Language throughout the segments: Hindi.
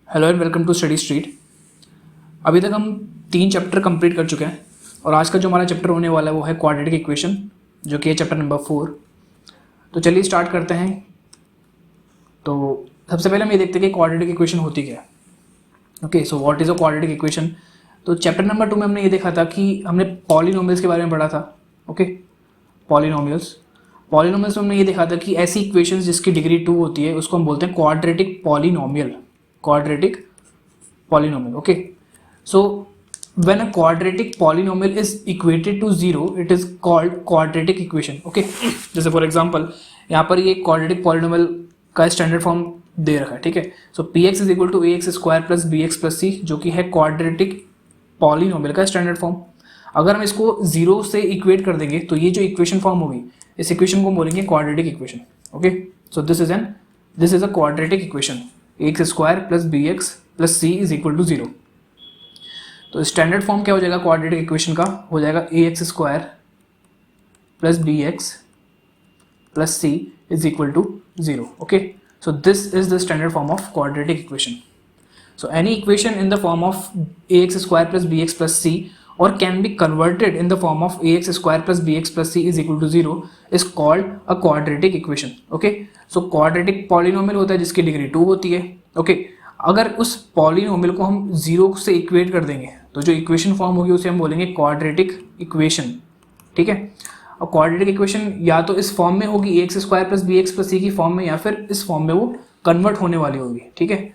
Hello and welcome to Study Street. अभी तक हम 3 चैप्टर कंप्लीट कर चुके हैं और आज का जो हमारा चैप्टर होने वाला है वो है क्वाड्रेटिक इक्वेशन, जो कि है चैप्टर नंबर 4। तो चलिए स्टार्ट करते हैं। तो सबसे पहले हम ये देखते हैं कि क्वाड्रेटिक इक्वेशन होती क्या है। Okay, so what is a quadratic equation. तो चैप्टर नंबर 2 में हमने ये देखा था कि हमने पॉलिनोमियल्स के बारे में पढ़ा था। ओके, पॉलिनोमियल्स में हमने ये देखा था कि ऐसी इक्वेशंस जिसकी डिग्री 2 होती है उसको हम बोलते हैं quadratic polynomial. Okay, so when a quadratic polynomial is equated to 0 it is called quadratic equation. Okay, जैसे फॉर एग्जांपल यहाँ पर ये quadratic polynomial का स्टैंडर्ड फॉर्म दे रखा है, ठीक है। So p x is equal to a x square plus b x plus c, जो कि है क्वाड्रेटिक पॉलिनोमियल का स्टैंडर्ड फॉर्म। अगर हम इसको 0 से इक्वेट कर देंगे तो ये जो इक्वेशन फॉर्म होगी, इस इक्वेशन को बोलेंगे quadratic equation. Okay, so this is a quadratic equation, x square plus b x plus c is equal to 0। तो स्टैंडर्ड फॉर्म क्या हो जाएगा क्वाड्रेटिक इक्वेशन का, हो जाएगा a x square plus b x plus c is equal to 0। Okay, so this is the standard form of quadratic equation. So any equation in the form of ax square plus bx plus c or can be converted in the form of ax square plus bx plus c is equal to 0 is called a quadratic equation. Okay, so quadratic polynomial होता है जिसकी डिग्री 2 होती है। Okay, अगर उस polynomial को हम 0 से इक्वेट कर देंगे तो जो इक्वेशन फॉर्म होगी उसे हम बोलेंगे quadratic equation। ठीक है, और क्वाड्रेटिक इक्वेशन या तो इस फॉर्म में होगी ax square plus bx plus c की फॉर्म में, या फिर इस फॉर्म में वो कन्वर्ट होने वाली होगी। ठीक है,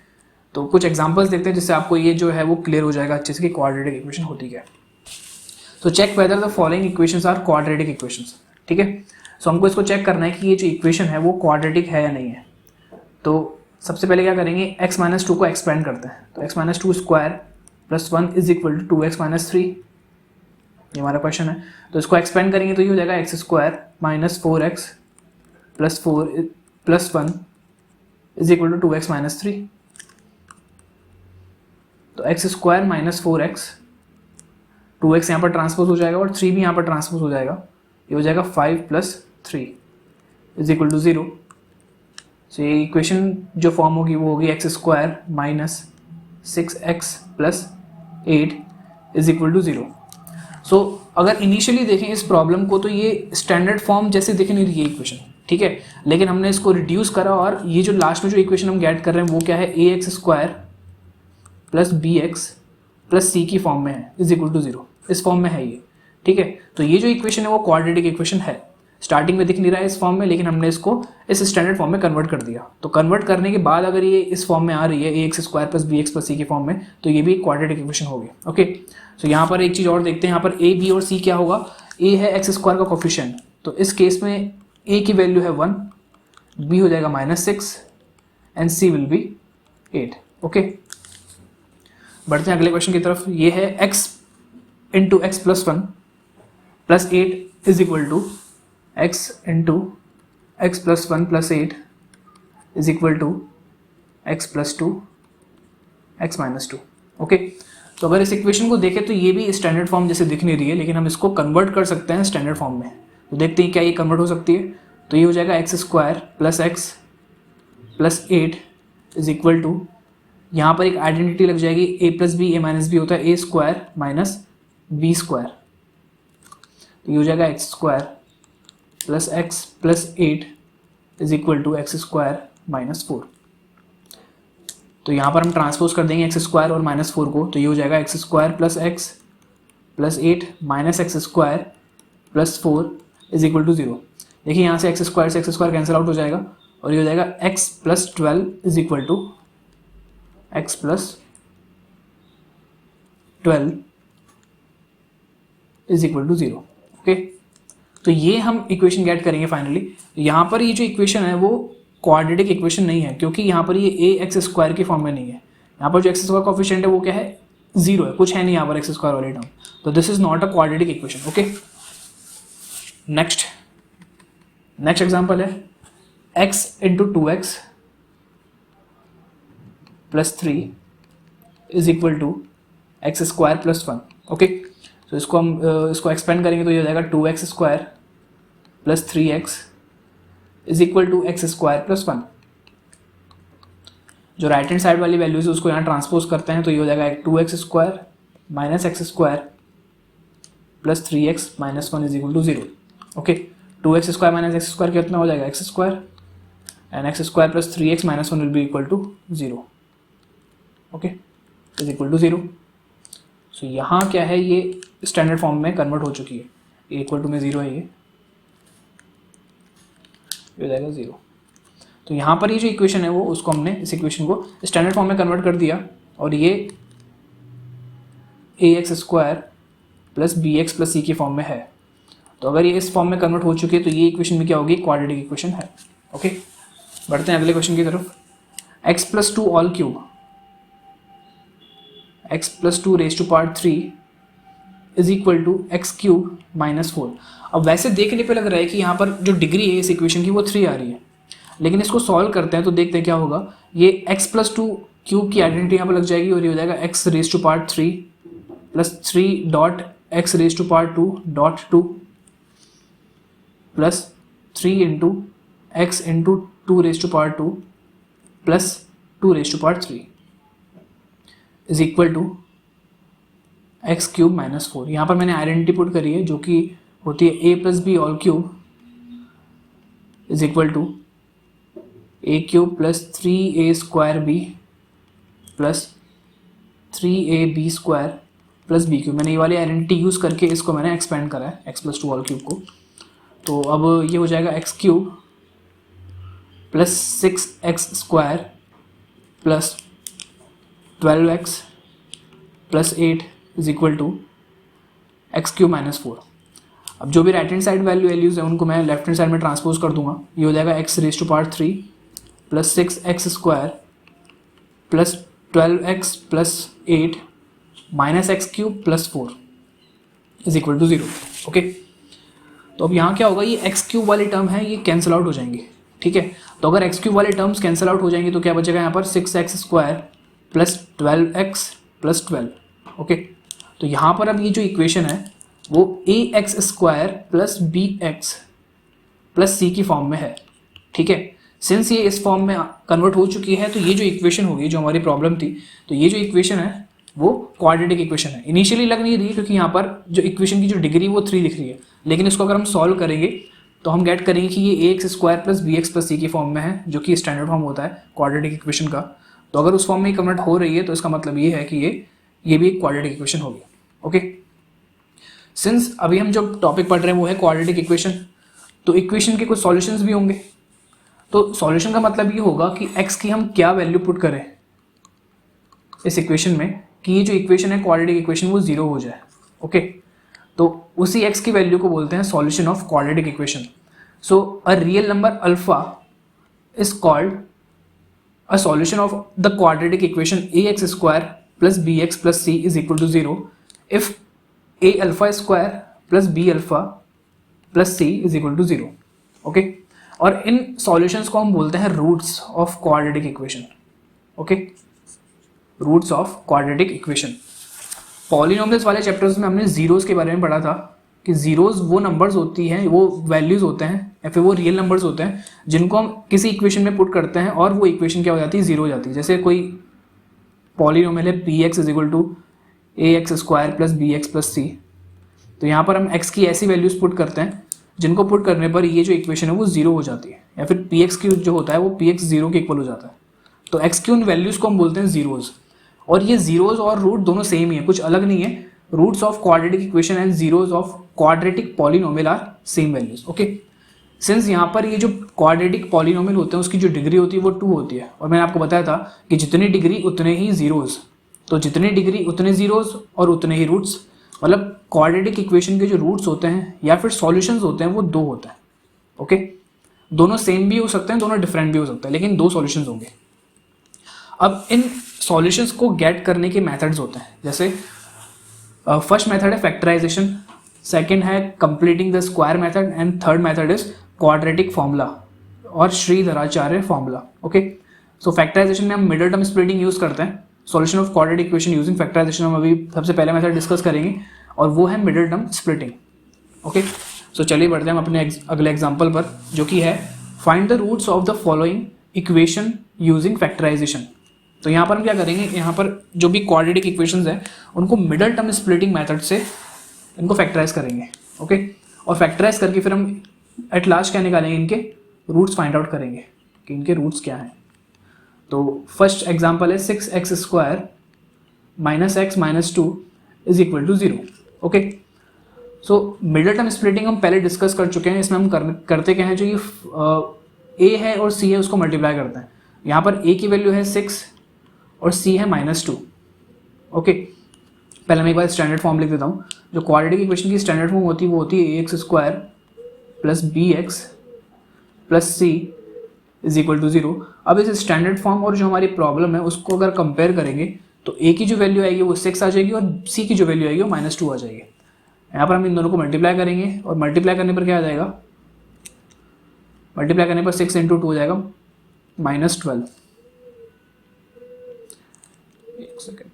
तो कुछ एग्जांपल्स देखते हैं जिससे आपको ये जो है वो क्लियर हो जाएगा अच्छे से कि क्वाड्रेटिक इक्वेशन होती क्या है। So check whether the following equations are quadratic equations. ठीक है, सो हमको इसको चेक करना है कि ये जो इक्वेशन है वो क्वाड्रेटिक है या नहीं है। तो सबसे पहले क्या करेंगे, x माइनस 2 को एक्सपेंड करते हैं। तो x minus 2 square plus 1 is equal to 2x minus 3, ये हमारा क्वेश्चन है। तो इसको एक्सपेंड करेंगे तो ये हो जाएगा x square minus 4x plus 4 plus 1 is equal to 2x minus 3। तो x square minus 4x, 2x यहाँ पर ट्रांसपोज हो जाएगा और 3 भी यहाँ पर ट्रांसपोज हो जाएगा, ये हो जाएगा 5 plus 3 is equal to 0। So ये इक्वेशन जो फॉर्म होगी वो होगी x square minus 6x plus 8 is equal to 0। So अगर इनिशियली देखें इस प्रॉब्लम को तो ये स्टैंडर्ड फॉर्म जैसे दिख नहीं रही है इक्वेशन, ठीक है, लेकिन हमने इसको रिड्यूस करा और ये जो लास्ट में जो इक्वेशन हम गेट कर रहे हैं वो क्या है, a x square plus b x plus c की फॉर्म में है इज इक्वल टू 0, इस फॉर्म में है ये। ठीक है, तो ये जो इक्वेशन है वो क्वाड्रेटिक इक्वेशन है। स्टार्टिंग में दिख नहीं रहा है इस फॉर्म में, लेकिन हमने इसको इस स्टैंडर्ड फॉर्म में कन्वर्ट कर दिया। तो कन्वर्ट करने के बाद अगर ये इस फॉर्म में आ रही है a x square plus b x plus c की फॉर्म में, तो ये भी क्वाड्रेटिक इक्वेशन होगी। ओके, सो यहाँ पर एक चीज़ और देखते हैं, यहाँ पर ए बी और सी क्या होगा, ए है एक्स स्क्वायर का कोफिशिएंट, तो इस केस में ए की वैल्यू है 1, बी हो जाएगा -6 and c will be 8। Okay, बढ़ते हैं अगले क्वेश्चन की तरफ। ये है x into x plus 1 plus 8 is equal to x into x plus 1 plus 8 is equal to x plus 2 x minus 2। Okay, तो अगर इस इक्वेशन को देखें तो ये भी स्टैंडर्ड फॉर्म जैसे दिख नहीं रही है, लेकिन हम इसको कन्वर्ट कर सकते हैं स्टैंडर्ड फॉर्म में। तो देखते हैं क्या ये कन्वर्ट हो सकती है। तो ये हो जाएगा x square plus x plus 8 is equal to, यहाँ पर एक आइडेंटिटी लग जाएगी, a plus b a minus b होता है a square minus b square. तो ये हो जाएगा x square plus x plus 8 is equal to x square minus 4। तो यहाँ पर हम ट्रांसपोज कर देंगे एक्स स्क्वायर और माइनस 4 को, तो ये हो जाएगा x square plus x plus 8 minus x square plus 4 is equal to 0। देखिए यहाँ से एक्स स्क्वायर कैंसिल आउट हो जाएगा और ये हो जाएगा x plus 12 is equal to x plus 12 is equal to 0। Okay, तो ये हम इक्वेशन गेट करेंगे फाइनली। यहाँ पर ये जो इक्वेशन है वो क्वाड्रेटिक इक्वेशन नहीं है, क्योंकि यहाँ पर ये ए एक्स स्क्वायर की फॉर्म में नहीं है। यहाँ पर जो एक्स स्क्वायर कोफिशिएंट है वो क्या है, 0 है, कुछ है नहीं यहाँ पर एक्स स्क्वायर वाले टर्म, तो this is not a quadratic equation. Okay, next example है x into 2x plus 3 is equal to x square plus 1। Okay, तो इसको हम इसको एक्सपेंड करेंगे तो ये हो जाएगा 2x square plus 3x is equal to x square plus 1। जो राइट हैंड साइड वाली वैल्यूज है उसको यहाँ ट्रांसपोज करते हैं तो ये हो जाएगा 2x² minus x² plus 3x minus 1 is equal to 0. Okay, 2x² minus x² कितना हो जाएगा x² and x² plus 3x minus 1 will be equal to 0. Okay, is equal to 0. So यहाँ क्या है, ये स्टैंडर्ड फॉर्म में कन्वर्ट हो चुकी है. ए इक्वल टू में 0 है, ये हो जाएगा 0. तो यहाँ पर ये जो इक्वेशन है वो उसको हमने इस इक्वेशन को स्टैंडर्ड फॉर्म में कन्वर्ट कर दिया और ये ax² plus bx plus c की फॉर्म में है. तो अगर ये इस फॉर्म में कन्वर्ट हो चुकी है तो ये इक्वेशन में क्या होगी, क्वाड्रेटिक इक्वेशन है. ओके, बढ़ते हैं अगले क्वेश्चन की तरफ. x plus 2 all cube, x plus 2 raise to power 3 is equal to x cube minus 4. अब वैसे देखने पे लग रहा है कि यहाँ पर जो डिग्री है इस इक्वेशन की वो 3 आ रही है, लेकिन इसको सॉल्व करते हैं तो देखते हैं क्या होगा. ये x प्लस 2 क्यूब की आइडेंटिटी यहाँ पर लग जाएगी और ये हो जाएगा x raise to power 3 plus 3 dot x raise to power 2 dot 2 plus 3 into x into 2 raise to power 2 plus 2 raise to power 3 is equal to x cube minus 4. यहाँ पर मैंने आइडेंटिटी पुट करी है जो कि होती है a plus b all cube is equal to a cube plus 3a² b plus 3ab² plus b cube. मैंने ये वाली आइडेंटिटी यूज़ करके इसको मैंने एक्सपेंड करा है x प्लस 2 ऑल क्यूब को. तो अब ये हो जाएगा x cube plus 6x² plus 12x plus 8 is equal to x cube minus 4. अब जो भी राइट हैंड साइड वैल्यूज है उनको मैं लेफ्ट हैंड साइड में ट्रांसपोज कर दूंगा. ये हो जाएगा x raise to power 3 plus 6x² plus 12x plus 8 minus x cube plus 4 is equal to 0. Okay, तो अब यहाँ क्या होगा, ये एक्स क्यूब वाली टर्म है ये कैंसिल आउट हो जाएंगे. ठीक है, तो अगर एक्स क्यूब वाले टर्म्स कैंसिल आउट हो जाएंगे तो क्या बचेगा यहाँ पर 6x² plus 12x plus 12. Okay, तो यहाँ पर अब ये जो इक्वेशन है वो ax² plus bx plus c की फॉर्म में है. ठीक है, सिंस ये इस फॉर्म में कन्वर्ट हो चुकी है तो ये जो इक्वेशन होगी जो हमारी प्रॉब्लम थी, तो ये जो इक्वेशन है वो क्वाड्रेटिक इक्वेशन है. इनिशियली लग नहीं रही क्योंकि यहाँ पर जो इक्वेशन की जो डिग्री वो 3 दिख रही है, लेकिन इसको अगर हम सॉल्व करेंगे तो हम गेट करेंगे कि ये ax² plus bx plus c की फॉर्म में है जो कि स्टैंडर्ड फॉर्म होता है क्वाड्रेटिक इक्वेशन का. तो अगर उस फॉर्म में कन्वर्ट हो रही है तो इसका मतलब ये है कि ये भी एक क्वाड्रेटिक इक्वेशन होगी. ओके, सिंस अभी हम जो टॉपिक पढ़ रहे हैं वो है क्वाड्रेटिक इक्वेशन, तो इक्वेशन के कुछ सॉल्यूशंस भी होंगे. तो सॉल्यूशन का मतलब ये होगा कि x की हम क्या वैल्यू पुट करें इस इक्वेशन में कि ये जो इक्वेशन है क्वाड्रेटिक इक्वेशन वो 0 हो जाए. ओके, तो उसी x की वैल्यू को बोलते हैं solution of quadratic equation. So a real number alpha is called a solution of the quadratic equation ax² plus bx plus c is equal to 0 if a alpha square plus b alpha plus c is equal to 0. Okay, और इन सॉल्यूशंस को हम बोलते हैं roots of quadratic equation. Okay, roots of quadratic equation. Polynomials वाले चैप्टर्स में हमने जीरोस के बारे में पढ़ा था कि जीरोस वो नंबर्स होती हैं, वो वैल्यूज होते हैं या फिर वो रियल नंबर्स होते हैं जिनको हम किसी इक्वेशन में पुट करते हैं और वो इक्वेशन क्या हो जाती है, जीरो हो जाती है. जैसे कोई पॉलिनोमियल है px is equal to ax² plus bx plus c. तो यहाँ पर हम x की ऐसी वैल्यूज पुट करते हैं जिनको पुट करने पर ये जो इक्वेशन है वो जीरो हो जाती है, या फिर px की जो होता है वो px 0 के इक्वल हो जाता है. तो x की उन वैल्यूज को हम बोलते हैं जीरोज. और ये जीरोज और रूट दोनों सेम ही है, कुछ अलग नहीं है. Roots of quadratic equation and zeros of quadratic polynomial are same values. Okay, since यहाँ पर ये जो क्वाड्रेटिक पॉलिनोमियल होते हैं उसकी जो डिग्री होती है वो 2 होती है, और मैंने आपको बताया था कि जितनी डिग्री उतने ही जीरोज. तो जितनी डिग्री उतने जीरोज और उतने ही रूट्स. मतलब क्वाड्रेटिक इक्वेशन के जो रूट्स होते हैं या फिर सॉल्यूशंस होते हैं वो 2 होते हैं. ओके, दोनों सेम भी हो सकते हैं, दोनों डिफरेंट भी हो सकते हैं, लेकिन 2 सॉल्यूशंस होंगे. अब इन सॉल्यूशंस को गेट करने के मेथड्स होते हैं. जैसे फर्स्ट मेथड है फैक्टराइजेशन, सेकंड है completing the square method and third method is quadratic formula और Shridharacharya formula. Okay, so factorisation में हम मिडिल टर्म स्प्लिटिंग यूज करते हैं. Solution of quadratic equation using factorisation हम अभी सबसे पहले मेथड डिस्कस करेंगे और वो है मिडिल टर्म स्प्लिटिंग. ओके, सो चलिए बढ़ते हैं हम अपने अगले एग्जांपल पर, जो कि है find the roots of the following equation using factorisation. तो यहाँ पर हम क्या करेंगे, यहाँ पर जो भी क्वाड्रेटिक इक्वेशंस है उनको मिडल टर्म स्प्लिटिंग मेथड से इनको फैक्टराइज करेंगे, ओके। और फैक्टराइज करके फिर हम एट लास्ट क्या निकालेंगे, इनके रूट्स फाइंड आउट करेंगे कि इनके रूट्स क्या हैं। तो फर्स्ट एग्जांपल है 6x² minus x minus 2 is equal to 0, okay. So middle term splitting हम पहले डिस्कस कर चुके हैं। इसमें हम करते क्या है, जो ये ए है और सी है उसको मल्टीप्लाई करते हैं। यहाँ पर ए की वैल्यू है 6 और सी है -2, ओके। पहले मैं एक बार स्टैंडर्ड फॉर्म लिख देता हूँ। जो क्वाड्रेटिक इक्वेशन की स्टैंडर्ड फॉर्म होती है वो होती है ax² plus bx plus c is equal to 0। अब इस स्टैंडर्ड फॉर्म और जो हमारी प्रॉब्लम है उसको अगर कंपेयर करेंगे तो a की जो वैल्यू आएगी वो 6 आ जाएगी और c की जो वैल्यू आएगी वो -2 आ जाएगी। यहाँ पर हम इन दोनों को मल्टीप्लाई करेंगे और मल्टीप्लाई करने पर क्या आ जाएगा, मल्टीप्लाई करने पर 6 × 2 हो जाएगा -12। एक सेकेंड,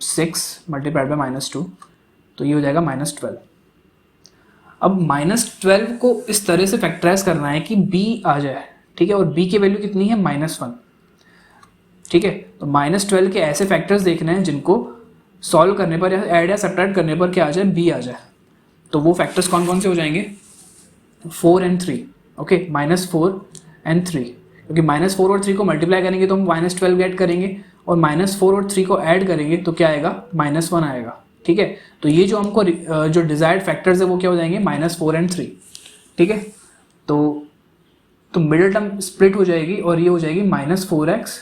6 मल्टीप्लाइड बाई -2 तो ये हो जाएगा -12। अब -12 को इस तरह से फैक्टराइज करना है कि b आ जाए, ठीक है। और b की वैल्यू कितनी है, -1, ठीक है। तो -12 के ऐसे फैक्टर्स देखने हैं जिनको सॉल्व करने पर या ऐड या सब्ट्रैक्ट करने पर क्या आ जाए, b आ जाए। तो वो फैक्टर्स कौन कौन से हो जाएंगे, 4 और 3, ओके। -4 और 3, क्योंकि -4 और 3 को मल्टीप्लाई करेंगे तो हम -12 गेट करेंगे और -4 और 3 को ऐड करेंगे तो क्या आएगा, -1 आएगा, ठीक है। तो ये जो हमको जो डिजायर्ड फैक्टर्स है वो क्या हो जाएंगे, -4 और 3, ठीक है। तो मिडिल टर्म स्प्लिट हो जाएगी और ये हो जाएगी -4x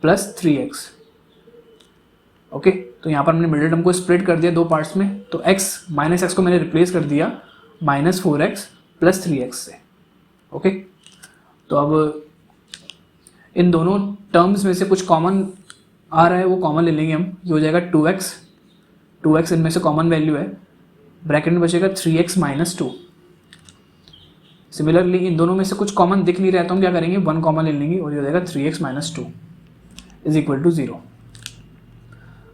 प्लस 3x, ओके। तो यहाँ पर हमने मिडिल टर्म को स्प्लिट कर दिया दो पार्ट्स में। तो x को मैंने रिप्लेस कर दिया -4x प्लस 3x से, ओके। तो अब इन दोनों टर्म्स में से कुछ कॉमन आ रहा है वो कॉमन ले लेंगे हम। ये हो जाएगा 2x इनमें से कॉमन वैल्यू है, ब्रैकेट में बचेगा 3x - 2। सिमिलरली इन दोनों में से कुछ कॉमन दिख नहीं रहा तो हम क्या करेंगे, 1 कॉमन ले लेंगे और ये हो जाएगा 3x - 2 इज इक्वल टू 0।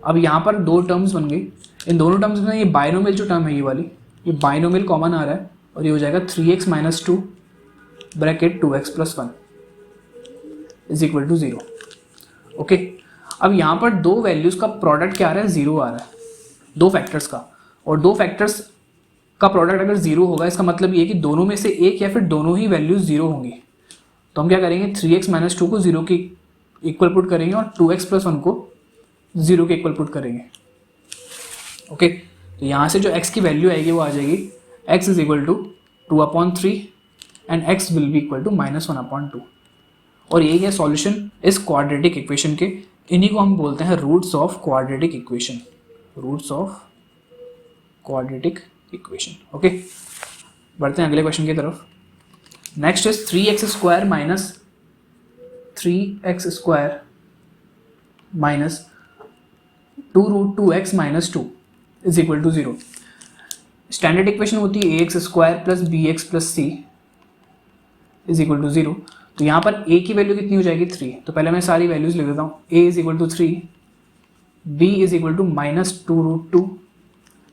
अब यहाँ पर दो टर्म्स बन गई। इन दोनों टर्म्स में ये बाइनोमियल जो टर्म है ये वाली, ये बाइनोमियल कॉमन आ रहा है और ये हो जाएगा 3x - 2 bracket 2x + 1 is equal to 0, okay. अब यहाँ पर दो वैल्यूज़ का प्रोडक्ट क्या आ रहा है, 0 आ रहा है, दो फैक्टर्स का। और दो फैक्टर्स का प्रोडक्ट अगर 0 होगा इसका मतलब ये कि दोनों में से एक या फिर दोनों ही वैल्यूज 0 होंगी। तो हम क्या करेंगे, 3x - 2 को 0 के इक्वल पुट करेंगे और 2x + 1 को 0 के इक्वल पुट करेंगे, ओके। तो यहाँ से जो x की वैल्यू आएगी वो आ जाएगी x is equal to 2/3 and x will be equal to -1/2। और यही है सॉल्यूशन इस क्वाड्रेटिक इक्वेशन के। इन्हीं को हम बोलते हैं roots of quadratic equation, roots of quadratic equation, okay. बढ़ते हैं अगले क्वेश्चन की तरफ। Next is 3x² minus 3x² minus 2√2x - 2 is equal to 0। Standard equation होती है ax² plus bx plus c is equal to 0। तो यहाँ पर a की वैल्यू कितनी हो जाएगी, 3। तो पहले मैं सारी वैल्यूज लिख देता हूँ। a is equal to 3, b is equal to -2√2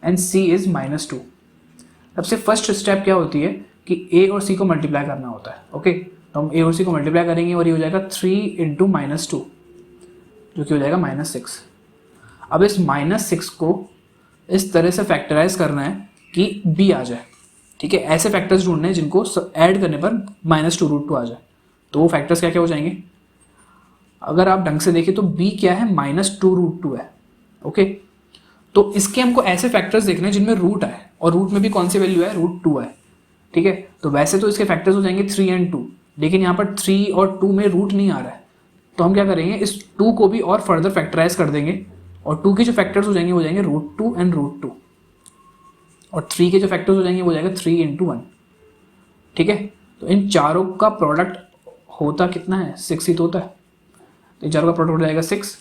and c is -2। सबसे फर्स्ट स्टेप क्या होती है कि a और c को मल्टीप्लाई करना होता है, ओके। तो हम a और c को मल्टीप्लाई करेंगे और ये हो जाएगा 3 × -2 जो कि हो जाएगा -6। अब इस -6 को इस तरह से फैक्टराइज करना है कि b आ जाए, ठीक है। ऐसे फैक्टर्स ढूंढने हैं जिनको ऐड करने पर -2√2 आ जाए। तो वो फैक्टर्स क्या क्या हो जाएंगे, अगर आप ढंग से देखें तो b क्या है, -2√2 है, ओके। तो इसके हमको ऐसे फैक्टर्स देखने हैं जिनमें रूट है और रूट में भी कौन सी वैल्यू है, √2 है, ठीक है। तो वैसे तो इसके फैक्टर्स हो जाएंगे 3 और 2, लेकिन यहाँ पर 3 और 2 में रूट नहीं आ रहा है। तो हम क्या करेंगे, इस 2 को भी और फर्दर फैक्टराइज कर देंगे और 2 के जो फैक्टर्स हो जाएंगे वो जाएंगे √2 एंड √2 और 3 के जो फैक्टर्स हो जाएंगे वो जाएगा 3 × 1, ठीक है। तो इन चारों का प्रोडक्ट होता कितना है, 6 ही तो होता है। तो इन चारों का प्रोडक्ट हो जाएगा 6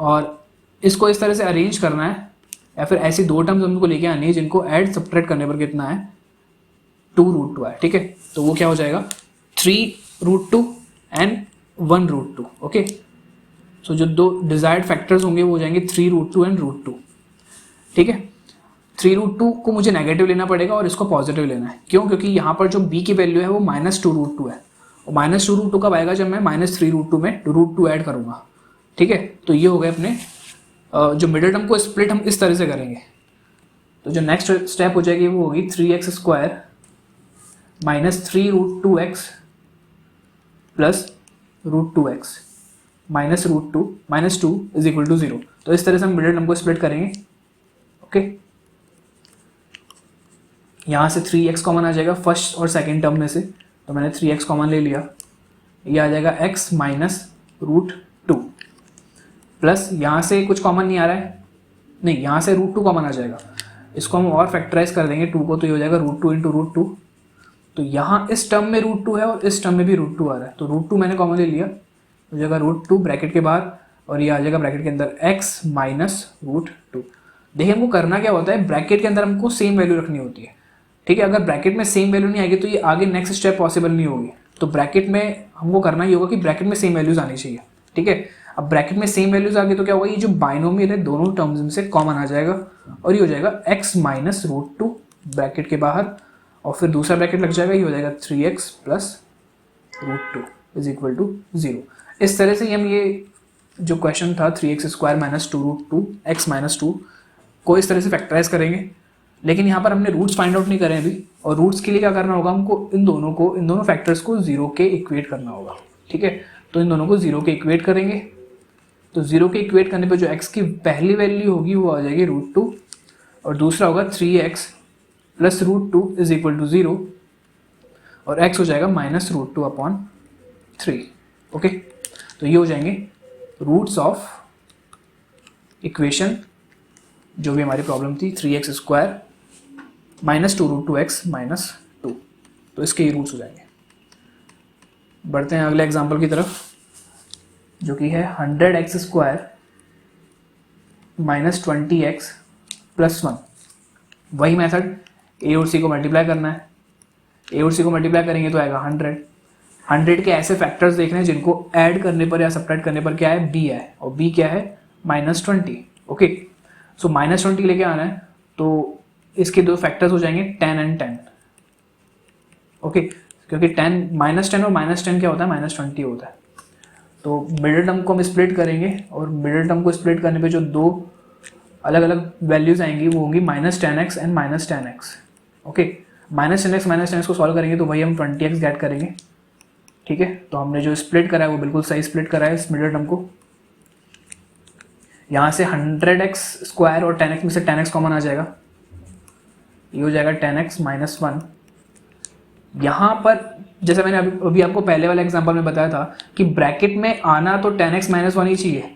और इसको इस तरह से अरेंज करना है या फिर ऐसी दो टर्म्स हमको लेके आनी है जिनको ऐड सब्ट्रैक्ट करने पर कितना है, 2√2 है, ठीक है। तो वो क्या हो जाएगा, 3√2 एंड 1√2, ओके। सो जो दो डिजायर्ड फैक्टर्स होंगे वो हो जाएंगे 3√2 एंड √2, ठीक है। 3√2 को मुझे नेगेटिव लेना पड़ेगा और इसको पॉजिटिव लेना है। क्यों, क्योंकि यहाँ पर जो b की वैल्यू है वो -2√2 है और -2√2 कब आएगा, जब मैं -3√2 में √2 ऐड करूँगा, ठीक है। तो ये हो गए अपने जो मिडिल टर्म को स्प्लिट हम इस तरह से करेंगे। तो जो नेक्स्ट स्टेप हो जाएगी वो होगी 3x² -3√2x plus √2x -2 is equal to 0। तो इस तरह से हम मिडिल टर्म को स्प्लिट करेंगे, ओके। यहाँ से 3x कॉमन आ जाएगा फर्स्ट और सेकेंड टर्म में से, तो मैंने 3x कॉमन ले लिया। ये आ जाएगा x -√2 प्लस यहाँ से कुछ कॉमन नहीं आ रहा है, नहीं, यहाँ से √2 कॉमन आ जाएगा। इसको हम और फैक्टराइज कर देंगे 2 को, तो ये हो जाएगा √2 इंटू √2। तो यहाँ इस टर्म में √2 है और इस टर्म में भी √2 आ रहा है, तो √2 मैंने कॉमन ले लिया, हो जाएगा √2 ब्रैकेट के बाहर, और ये आ जाएगा ब्रैकेट के अंदर x -√2। देखिए हमको करना क्या होता है, ब्रैकेट के अंदर हमको सेम वैल्यू रखनी होती है, ठीक है। अगर ब्रैकेट में सेम वैल्यू नहीं आएगी तो ये आगे नेक्स्ट स्टेप पॉसिबल नहीं होगी। तो ब्रैकेट में हमको करना ये होगा कि ब्रैकेट में सेम वैल्यूज आनी चाहिए, ठीक है। अब ब्रैकेट में सेम वैल्यूज आ गई तो क्या होगा, ये जो बाइनोमियल है दोनों टर्म्स में से कॉमन आ जाएगा, और ये हो जाएगा x -√2 ब्रैकेट के बाहर, और फिर दूसरा ब्रैकेट लग जाएगा, ये हो जाएगा 3x plus √2 is equal to 0। इस तरह से हम ये जो क्वेश्चन था 3x² -2√2 x -2 को इस तरह से फैक्टराइज करेंगे। लेकिन यहाँ पर हमने रूट्स फाइंड आउट नहीं करे अभी, और रूट्स के लिए क्या करना होगा, हमको इन दोनों फैक्टर्स को 0 के इक्वेट करना होगा, ठीक है। तो इन दोनों को 0 के इक्वेट करेंगे, तो 0 के इक्वेट करने पे जो x की पहली वैल्यू होगी वो आ जाएगी √2, और दूसरा होगा 3x plus √2 is equal to 0, और x हो जाएगा -√2/3, ओके। तो ये हो जाएंगे रूट्स ऑफ इक्वेशन जो भी हमारी प्रॉब्लम थी 3x² -2√2x -2, तो इसके ही रूट्स हो जाएंगे। बढ़ते हैं अगले एग्जाम्पल की तरफ, जो कि है 100x² -20x + 1। वही मेथड, a और c को मल्टीप्लाई करना है, a और c को मल्टीप्लाई करेंगे तो आएगा 100 के ऐसे फैक्टर्स देखने हैं जिनको ऐड करने पर या सब्ट्रैक्ट करने पर क्या है, b है, और b क्या है -20, ओके। सो -20 लेके आना है, तो इसके दो फैक्टर्स हो जाएंगे 10 and 10, ओके। क्योंकि 10 -10 और -10 क्या होता है, -20 होता है। तो मिडिल टर्म को हम स्प्लिट करेंगे, और मिडिल टर्म को स्प्लिट करने पे जो दो अलग अलग वैल्यूज आएंगी वो होंगी -10x and -10x, okay. -10x को सॉल्व करेंगे तो वही हम 20x गेट करेंगे, ठीक है। तो हमने जो स्प्लिट करा है वो बिल्कुल सही स्प्लिट करा है इस मिडिल टर्म को। यहाँ से 100x² और 10x में से 10x कॉमन आ जाएगा, ये हो जाएगा 10x -1। यहाँ पर जैसे मैंने अभी आपको पहले वाले एग्जांपल में बताया था कि ब्रैकेट में आना तो 10x -1 ही चाहिए,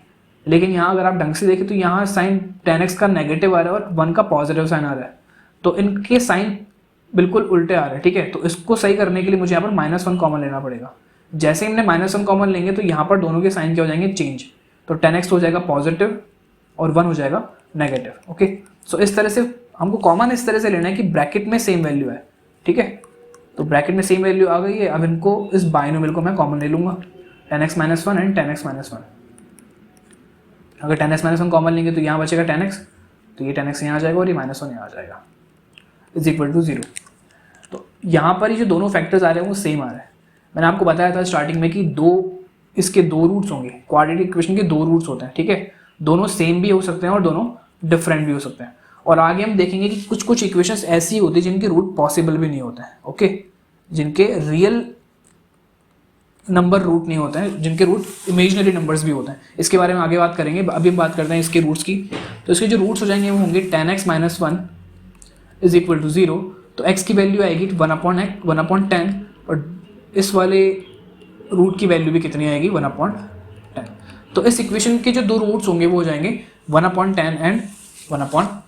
लेकिन यहाँ अगर आप ढंग से देखें तो यहाँ साइन 10x का नेगेटिव आ रहा है और 1 का पॉजिटिव साइन आ रहा है, तो इनके साइन बिल्कुल उल्टे आ रहे हैं, ठीक है। तो इसको सही करने के लिए मुझे यहाँ पर -1 कॉमन लेना पड़ेगा। जैसे ही हमने -1 कॉमन लेंगे तो यहाँ पर दोनों के साइन क्या हो जाएंगे, चेंज। तो 10x हो जाएगा पॉजिटिव और 1 हो जाएगा नेगेटिव, ओके। सो इस तरह से हमको कॉमन इस तरह से लेना है कि ब्रैकेट में सेम वैल्यू है, ठीक है। तो ब्रैकेट में सेम वैल्यू आ गई है, अब इनको इस बाइनोमियल को मैं कॉमन ले लूँगा, 10x -1 एंड 10x -1। अगर 10x -1 कॉमन लेंगे तो यहाँ बचेगा 10x, तो ये 10x यहाँ आ जाएगा और ये -1 यहाँ आ जाएगा, इज इक्वल टू 0। तो यहाँ पर ये जो दोनों फैक्टर्स आ रहे हैं वो सेम आ रहे हैं। मैंने आपको बताया था स्टार्टिंग में कि इसके दो रूट्स होंगे, क्वाड्रेटिक इक्वेशन के दो रूट्स होते हैं, ठीक है। दोनों सेम भी हो सकते हैं और दोनों डिफरेंट भी हो सकते हैं। और आगे हम देखेंगे कि कुछ कुछ इक्वेशंस ऐसी होती है जिनके रूट पॉसिबल भी नहीं होते हैं, ओके, जिनके रियल नंबर रूट नहीं होते हैं, जिनके रूट इमेजिनरी नंबर्स भी होते हैं। इसके बारे में आगे बात करेंगे, अभी हम बात करते हैं इसके रूट्स की। तो इसके जो रूट्स हो जाएंगे वो होंगे 10x -1 इज इक्वल टू 0। तो x की वैल्यू आएगी 1/10, और इस वाले रूट की वैल्यू भी कितनी आएगी, 1/10। तो इस इक्वेशन के जो दो रूट्स होंगे वो हो जाएंगे 1/10 एंड 1/10।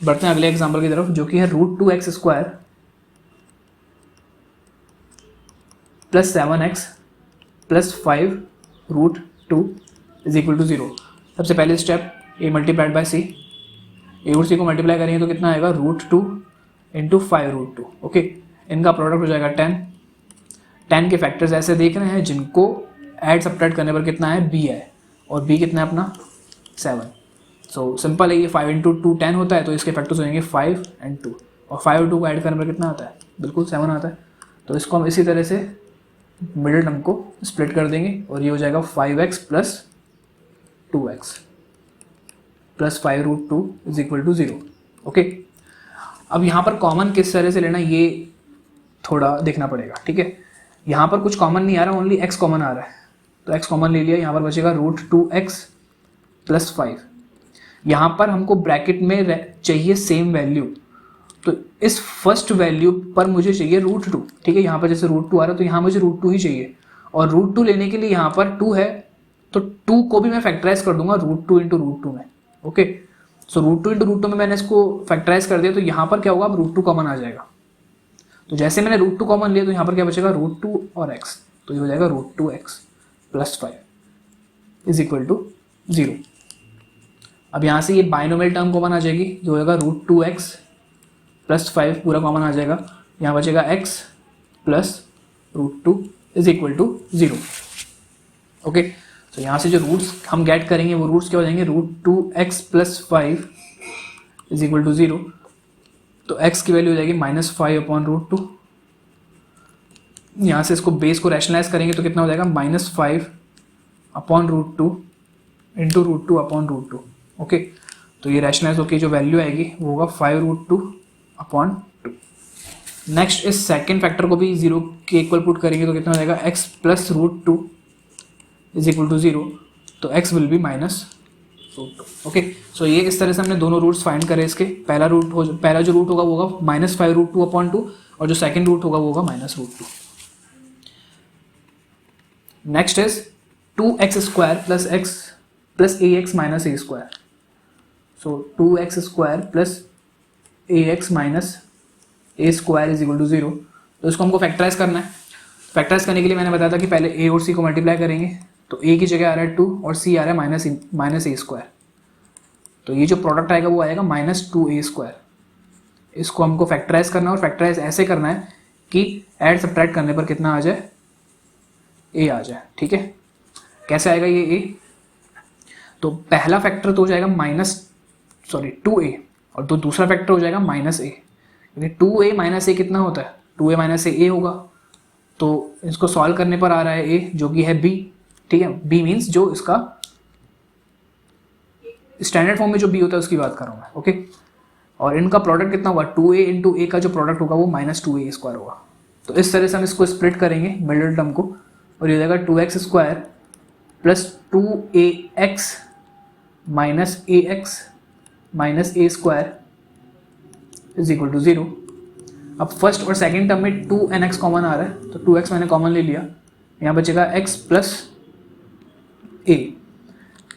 बढ़ते हैं अगले एग्जांपल की तरफ, जो कि है √2x² + 7x + 5√2 is equal to 0। सबसे पहले step a multiplied by c, a और c को मल्टीप्लाई करेंगे तो कितना आएगा, √2 इंटू 5√2, ओके। इनका प्रोडक्ट हो जाएगा 10। 10 के फैक्टर्स ऐसे देख रहे हैं जिनको ऐड सब्ट्रैक्ट करने पर कितना है, b है, और b कितना है अपना 7। सो सिंपल है, ये 5 इंटू 2 10 होता है, तो इसके फैक्टर्स हो जाएंगे 5 एंड 2, और 5 और 2 को ऐड करने पर कितना आता है, बिल्कुल 7 आता है। तो इसको हम इसी तरह से मिडिल टर्म को स्प्लिट कर देंगे और ये हो जाएगा 5x plus 2x plus 5√2 is equal to 0। Okay, अब यहाँ पर कॉमन किस तरह से लेना ये थोड़ा देखना पड़ेगा, ठीक है। यहाँ पर कुछ कॉमन नहीं आ रहा, ओनली x कॉमन आ रहा है, तो x कॉमन ले लिया, यहाँ पर बचेगा √2x प्लस 5। यहाँ पर हमको ब्रैकेट में चाहिए सेम वैल्यू, तो इस फर्स्ट वैल्यू पर मुझे चाहिए √2, ठीक है। यहाँ पर जैसे √2 आ रहा है तो यहाँ मुझे √2 ही चाहिए, और √2 लेने के लिए यहाँ पर 2 है, तो 2 को भी मैं फैक्टराइज कर दूंगा √2 इंटू √2 में। ओके, सो √2 इंटू √2 में मैंने इसको फैक्टराइज कर दिया, तो यहाँ पर क्या होगा, अब √2 कॉमन आ जाएगा। तो जैसे मैंने √2 कॉमन लिया तो यहाँ पर क्या बचेगा, √2 और x, तो ये हो जाएगा √2x plus 5 is equal to 0। अब यहाँ से ये बाइनोमियल टर्म कॉमन आ जाएगी, जो होगा √2x प्लस 5 पूरा कॉमन आ जाएगा, यहाँ बचेगा x plus √2 is equal to 0। Okay, तो यहाँ से जो रूट्स हम गेट करेंगे वो रूट्स क्या हो जाएंगे, √2x plus 5 is equal to 0, तो x की वैल्यू हो जाएगी -5/√2। यहाँ से इसको बेस को रैशनलाइज करेंगे तो कितना हो जाएगा, -5/√2 इंटू √2/√2। ओके, तो ये रैशनलाइज होकर जो वैल्यू आएगी वो होगा 5√2/2। नेक्स्ट इस सेकेंड फैक्टर को भी 0 के इक्वल पुट करेंगे तो कितना हो जाएगा, x plus √2 is equal to 0, तो x will be -√2। Okay, so ये इस तरह से हमने दोनों रूट्स फाइंड करे इसके। पहला जो रूट होगा वो होगा -5√2/2, और जो सेकंड रूट होगा वो होगा -√2। Next is 2x² plus x plus ax minus a square. So 2x² plus ax minus a square is equal to 0। तो इसको हमको फैक्टराइज करना है। फैक्टराइज करने के लिए मैंने बताया था कि पहले a और c को मल्टीप्लाई करेंगे, तो a की जगह आ रहा है 2 और c आ रहा है माइनस a स्क्वायर, तो ये जो प्रोडक्ट आएगा वो आएगा -2a²। इसको हमको फैक्टराइज करना है, और फैक्टराइज ऐसे करना है कि ऐड सब्ट्रैक्ट करने पर कितना आ जाए, a आ जाए, ठीक है। कैसे आएगा ये a, तो पहला फैक्टर तो हो जाएगा 2a, और तो दूसरा फैक्टर हो जाएगा -a, क्योंकि 2a माइनस a कितना होता है, 2a माइनस a होगा। तो इसको सॉल्व करने पर आ रहा है a जो कि है b, ठीक है। b मीन्स जो इसका स्टैंडर्ड फॉर्म में जो b होता है उसकी बात कर रहा हूँ मैं, ओके। और इनका प्रोडक्ट कितना होगा, 2a इंटू a का जो प्रोडक्ट होगा वो -2a² होगा। तो इस तरह से हम इसको स्प्लिट करेंगे मिडिल टर्म को, और ये हो जाएगा 2x² plus 2ax minus ax minus a² is equal to 0। अब फर्स्ट और सेकेंड टर्म में 2nx कॉमन आ रहा है, तो 2x मैंने कॉमन ले लिया, यहाँ बचेगा x प्लस a।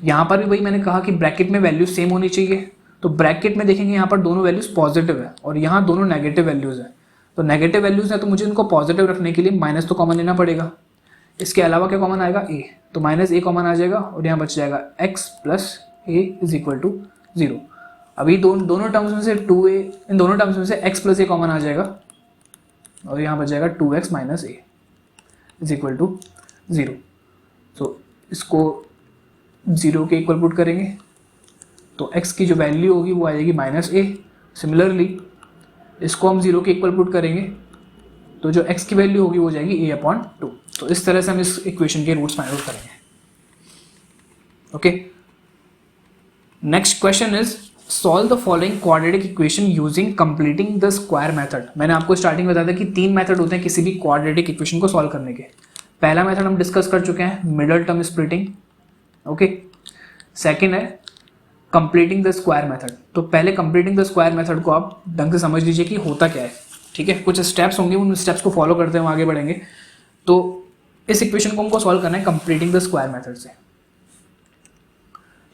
यहाँ पर भी वही मैंने कहा कि ब्रैकेट में वैल्यूज सेम होनी चाहिए, तो ब्रैकेट में देखेंगे यहाँ पर दोनों वैल्यूज पॉजिटिव है और यहाँ दोनों नेगेटिव वैल्यूज है। तो नेगेटिव वैल्यूज है तो मुझे इनको पॉजिटिव रखने के लिए माइनस तो कॉमन लेना पड़ेगा। इसके अलावा क्या कॉमन आएगा, a, तो -a कॉमन आ जाएगा, और यहाँ बच जाएगा x plus a is equal to 0। अभी दोनों टर्म्स में से 2a, इन दोनों टर्म्स में से x प्लस a कॉमन आ जाएगा, और यहाँ बच जाएगा 2x minus a is equal to 0। तो इसको 0 के इक्वल पुट करेंगे तो x की जो वैल्यू होगी वो आ जाएगी -a। सिमिलरली इसको हम 0 के इक्वल पुट करेंगे तो जो x की वैल्यू होगी वो हो जाएगी a/2। तो इस तरह से हम इस इक्वेशन के रूट्स फाइंड आउट करेंगे, okay. Next question is solve the following quadratic equation using completing the square method. मैंने आपको स्टार्टिंग में बताया था कि 3 मेथड होते हैं किसी भी क्वाड्रेटिक इक्वेशन को सॉल्व करने के। पहला मेथड हम डिस्कस कर चुके हैं, middle term splitting, okay. Second है कंप्लीटिंग द स्क्वायर मेथड। तो पहले कंप्लीटिंग द स्क्वायर मेथड को आप ढंग से समझ लीजिए कि होता क्या है, ठीक है। कुछ स्टेप्स होंगे, उन स्टेप्स को फॉलो करते हुए आगे बढ़ेंगे। तो इस इक्वेशन को हमको सॉल्व करना है कंप्लीटिंग द स्क्वायर मेथड से।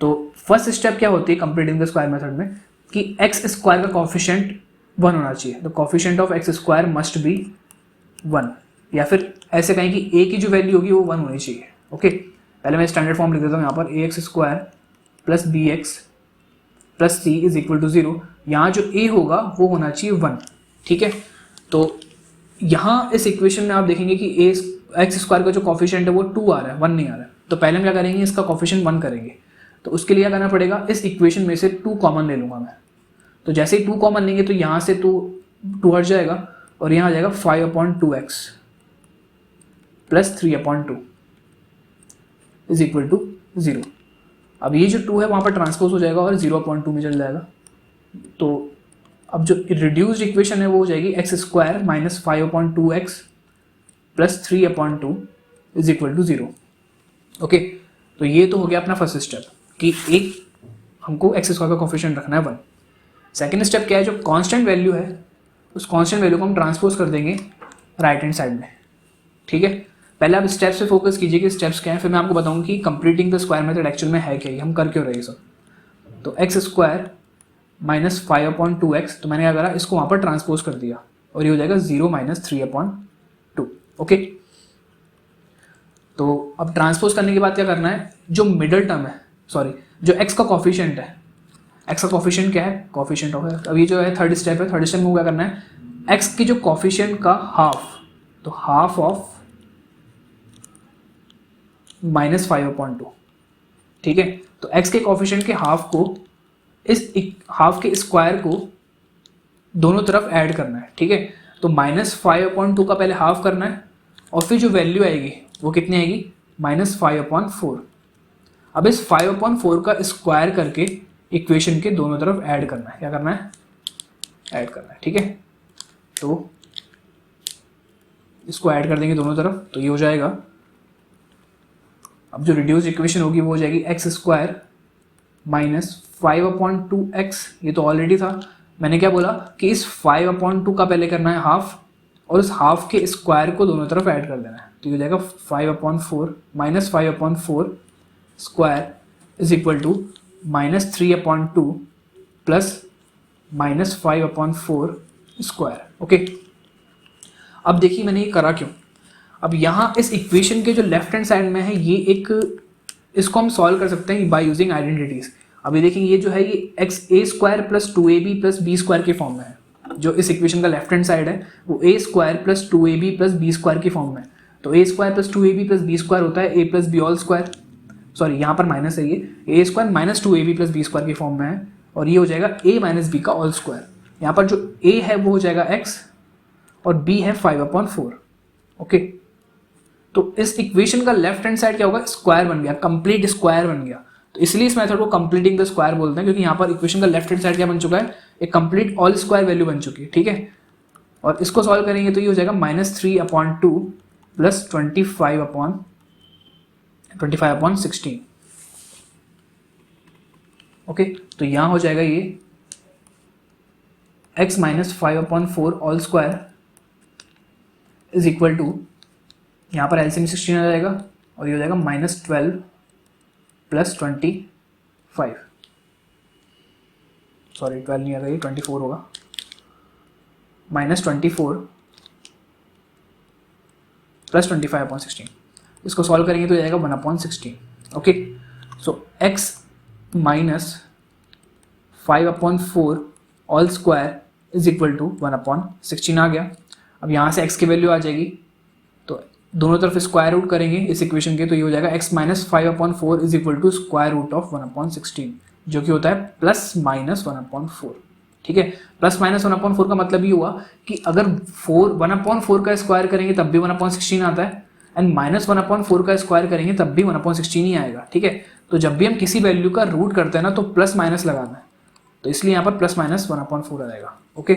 तो फर्स्ट स्टेप क्या होती है कंप्लीटिंग द स्क्वायर मेथड में, कि एक्स स्क्वायर का कॉफिशिएंट 1 होना चाहिए। The coefficient of x square must be 1, या फिर ऐसे कहें कि a की जो वैल्यू होगी वो 1 होनी चाहिए, ओके। पहले मैं स्टैंडर्ड फॉर्म लिख देता हूँ यहाँ पर, ax² plus bx plus c is equal to 0। यहाँ जो a होगा वो होना चाहिए 1, ठीक है। तो यहाँ इस इक्वेशन में आप देखेंगे कि एक्स स्क्वायर का जो कॉफिशिएंट है वो 2 आ रहा है, 1 नहीं आ रहा है। तो पहले हम क्या करेंगे, इसका कॉफिशिएंट 1 करेंगे। तो उसके लिए क्या करना पड़ेगा, इस इक्वेशन में से 2 कॉमन ले लूँगा मैं। तो जैसे ही 2 कॉमन लेंगे तो यहाँ से 2 हट जाएगा और यहाँ आ जाएगा 5/2x plus 3/2 is equal to 0। अब ये जो 2 है वहाँ पर ट्रांसपोज हो जाएगा और 0/2 में चल जाएगा। तो अब जो रिड्यूस्ड इक्वेशन है वो हो जाएगी x² minus 5/2x plus 3/2 is equal to 0। Okay, तो ये तो हो गया अपना फर्स्ट स्टेप कि एक हमको x² का कोफिशिएंट रखना है 1। सेकेंड स्टेप क्या है, जो कांस्टेंट वैल्यू है उस कांस्टेंट वैल्यू को हम ट्रांसपोज कर देंगे राइट हैंड साइड में। ठीक है, पहले आप स्टेप्स पे फोकस कीजिए कि स्टेप्स क्या हैं, फिर मैं आपको बताऊंगा कि completing the square method actual में है क्या, ये हम कर क्यों रहे हैं सब। तो x² माइनस 5/2x, तो मैंने क्या करा, इसको वहाँ पर ट्रांसपोज कर दिया और ये हो जाएगा 0 माइनस 3/2। ओके, तो अब ट्रांसपोज करने के बाद क्या करना है, जो मिडल टर्म है, सॉरी जो x का कॉफिशिएंट है, x का कॉफिशिएंट क्या है, कॉफिशिएंट ऑफ, अब ये जो है थर्ड स्टेप है, थर्ड स्टेप में क्या करना है, x की जो कॉफिशिएंट का हाफ, तो हाफ ऑफ माइनस 5/2। ठीक है, तो x के कॉफिशिएंट के हाफ को इस हाफ के स्क्वायर को दोनों तरफ ऐड करना है। ठीक है, तो माइनस 5/2 का पहले हाफ करना है और फिर जो वैल्यू आएगी वो कितनी आएगी, माइनस 5/4। अब इस 5/4 का स्क्वायर करके इक्वेशन के दोनों तरफ ऐड करना है। क्या करना है, ऐड करना है। ठीक है, तो इसको ऐड कर देंगे दोनों तरफ, तो ये हो जाएगा, अब जो रिड्यूस इक्वेशन होगी वो हो जाएगी x² माइनस 5/2x, ये तो ऑलरेडी था। मैंने क्या बोला कि इस 5/2 का पहले करना है हाफ और उस हाफ के स्क्वायर को दोनों तरफ ऐड कर देना है, तो ये हो जाएगा 5/4 minus 5/4 square is equal to minus 3/2 plus minus 5/4 square. Okay, अब देखिए मैंने ये करा क्यों। अब यहाँ इस इक्वेशन के जो लेफ्ट हैंड साइड में है ये एक, इसको हम सॉल्व कर सकते हैं बाय यूजिंग आइडेंटिटीज। अभी देखिए ये जो है ये x² plus 2ab plus b² के फॉर्म में है। जो इस इक्वेशन का लेफ्ट हैंड साइड है वो a² plus 2ab plus b² के फॉर्म में है। तो a² plus 2ab plus b² होता है a plus b all square, sorry यहाँ पर माइनस है, ये a² minus 2ab plus b² के फॉर्म में है और ये हो जाएगा a माइनस b का ऑल स्क्वायर। यहाँ पर जो a है वो हो जाएगा x और b है 5/4। ओके, तो इस इक्वेशन का लेफ्ट हैंड साइड क्या होगा, स्क्वायर बन गया, कंप्लीट स्क्वायर बन गया। तो इसलिए इस मेथड को कंप्लीटिंग द स्क्वायर बोलते हैं, क्योंकि यहाँ पर इक्वेशन का लेफ्ट हैंड साइड क्या बन चुका है, एक कंप्लीट ऑल स्क्वायर वैल्यू बन चुकी है। ठीक है, और इसको सॉल्व करेंगे तो ये हो जाएगा माइनस 3/2 प्लस 25/16। ओके, तो यहाँ हो जाएगा ये x minus 5/4 all square is equal to, यहाँ पर एलसीएम 16 आ जाएगा और ये हो जाएगा माइनस 12 प्लस 25, सॉरी 12 नहीं आएगा, ये 24 होगा, माइनस 24 प्लस 25/16। इसको सॉल्व करेंगे तो जाएगा 1/16। Okay, so x minus 5/4 all square is equal to 1/16 आ गया। अब यहाँ से x की वैल्यू आ जाएगी, तो दोनों तरफ स्क्वायर रूट करेंगे इस इक्वेशन के, तो ये हो जाएगा x minus 5/4 is equal to square root of 1/16, जो कि होता है प्लस माइनस 1/4। ठीक है, प्लस माइनस 1/4 का मतलब ये हुआ कि अगर 1/4 का स्क्वायर करेंगे तब भी 1/16 आता है एंड माइनस 1/4 का स्क्वायर करेंगे तब भी 1/16 ही आएगा। ठीक है, तो जब भी हम किसी वैल्यू का रूट करते हैं ना तो प्लस माइनस लगाना है, तो इसलिए यहाँ पर प्लस माइनस 1/4 आ जाएगा। ओके,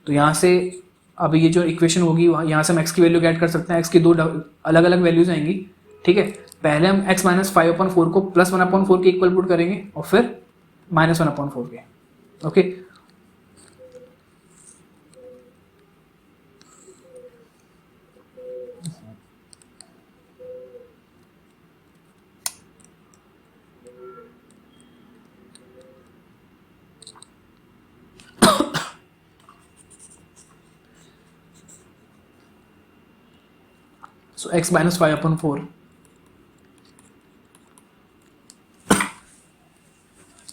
तो यहाँ से अब ये जो इक्वेशन होगी यहाँ से हम x की वैल्यू गेट कर सकते हैं। x की दो अलग अलग वैल्यूज आएंगी। ठीक है, पहले हम x माइनस 5/4 को प्लस 1/4 के इक्वल पुट करेंगे और फिर माइनस 1/4 के। Okay, so x minus 5/4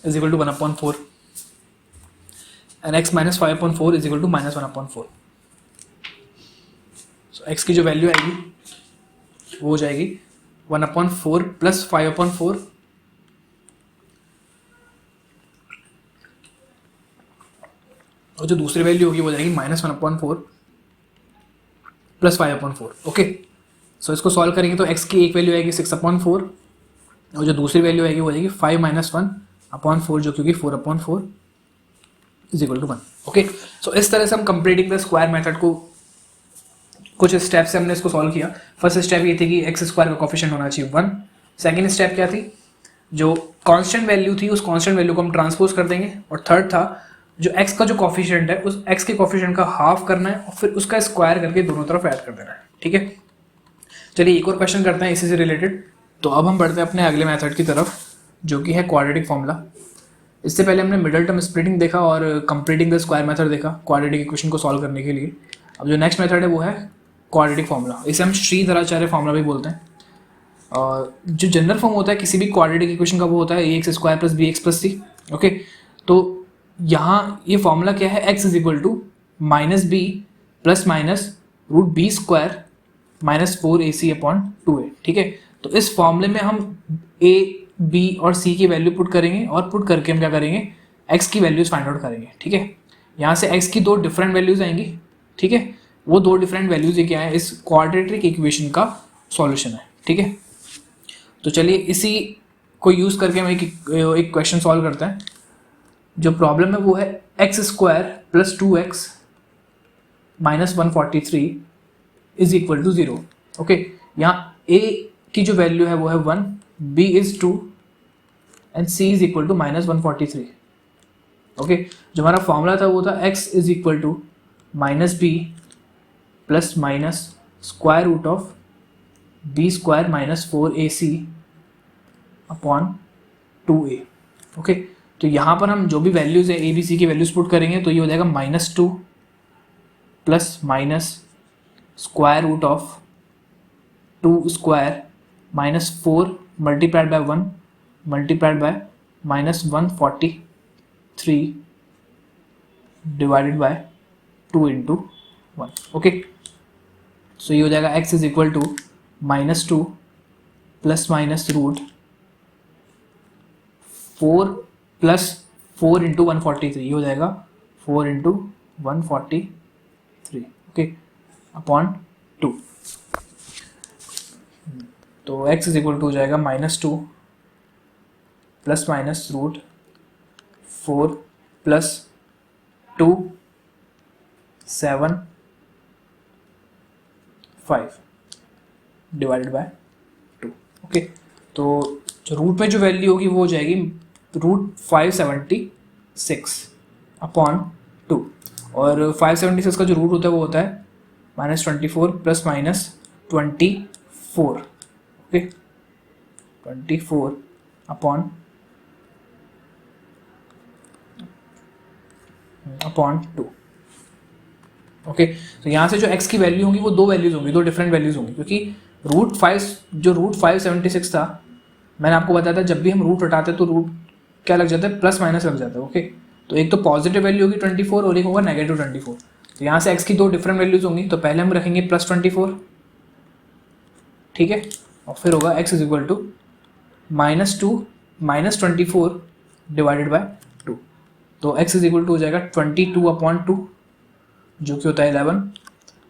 is equal to 1/4 and x minus 5/4 is equal to minus 1/4। so x की जो वैल्यू आएगी वो हो जाएगी 1/4 प्लस 5/4 और जो दूसरी वैल्यू होगी वो हो जाएगी -1/4 + 5/4। ओके, सो इसको सॉल्व करेंगे तो x की एक वैल्यू आएगी 6/4 और जो दूसरी वैल्यू आएगी वो आएगी 5 - 1/4 जो क्योंकि 4/4 = 1। ओके, सो इस तरह से हम कंप्लीटिंग द स्क्वायर मेथड को कुछ स्टेप से हमने इसको सॉल्व किया। फर्स्ट स्टेप ये थी कि x स्क्वायर का कोफिशिएंट होना चाहिए 1। सेकेंड स्टेप क्या थी, जो कांस्टेंट वैल्यू थी उस कांस्टेंट वैल्यू को हम ट्रांसपोज कर देंगे। और थर्ड था जो x का जो कोफिशिएंट है उस x के कोफिशिएंट का हाफ करना है और फिर उसका स्क्वायर करके दोनों तरफ ऐड कर देना है। ठीक है, चलिए एक और क्वेश्चन करते हैं इसी से रिलेटेड। तो अब हम बढ़ते हैं अपने अगले मेथड की तरफ जो कि है क्वाड्रेटिक फॉर्मूला। इससे पहले हमने मिडल टर्म स्प्लिटिंग देखा और कंप्लीटिंग द स्क्वायर मेथड देखा क्वाड्रेटिक इक्वेशन को सॉल्व करने के लिए। अब जो नेक्स्ट मेथड है वो है क्वाड्रेटिक फॉर्मूला, इसे हम श्रीधराचार्य फॉर्मूला भी बोलते हैं। और जो जनरल फॉर्म होता है किसी भी क्वाड्रेटिक इक्वेशन का वो होता है ax² + bx + c। ओके, तो यहाँ ये फॉर्मूला क्या है, x = -b ± √b² - 4ac/2a। ठीक है, तो इस फॉर्मूले में हम a, b और c की वैल्यू पुट करेंगे और पुट करके हम क्या करेंगे, x की वैल्यूज फाइंड आउट करेंगे। ठीक है, यहाँ से x की दो डिफरेंट वैल्यूज आएंगी। ठीक है, वो दो डिफरेंट वैल्यूज ये क्या है, इस क्वाड्रेटिक इक्वेशन का सॉल्यूशन है। ठीक है, तो चलिए इसी को यूज करके हम एक क्वेश्चन सॉल्व करते हैं। जो प्रॉब्लम है वो है x² + 2x - 143 = 0। ओके, यहाँ a की जो वैल्यू है वो है 1, b is 2 and c is equal to -143। Okay, जो हमारा फॉर्मूला था वो था x is equal to -b + (b² - 4ac/2a। Okay, तो यहाँ पर हम जो भी वैल्यूज है a b c की वैल्यूज पुट करेंगे तो ये हो जाएगा -2 + (2² - 4 multiplied by 1 multiplied by -143 divided by 2 into 1। Okay, so ये हो जाएगा x is equal to -2 + √4 + 4 into 143, ये हो जाएगा 4 into 143। Okay, upon 2। तो x is equal to हो जाएगा -2 ± √4 + 2 7 5 डिवाइडेड बाय 2। ओके, तो जो रूट में जो वैल्यू होगी वो हो जाएगी √576/2 और 576 का जो रूट होता है वो होता है -24 ± 24। ओके, 24/2। ओके, तो यहाँ से जो x की वैल्यू होंगी वो दो वैल्यूज होंगी, दो डिफरेंट वैल्यूज होंगी, क्योंकि √576 था। मैंने आपको बताया था जब भी हम रूट हटाते हैं तो रूट क्या लग जाता है, प्लस माइनस लग जाता है। ओके, तो एक तो पॉजिटिव वैल्यू होगी 24 और एक होगा -24। तो यहाँ से x की दो डिफरेंट वैल्यूज होंगी, तो पहले हम रखेंगे +24। ठीक है, और फिर होगा x is equal to -2 - 24 divided by 2। तो x is equal to हो जाएगा 22/2 जो कि होता है 11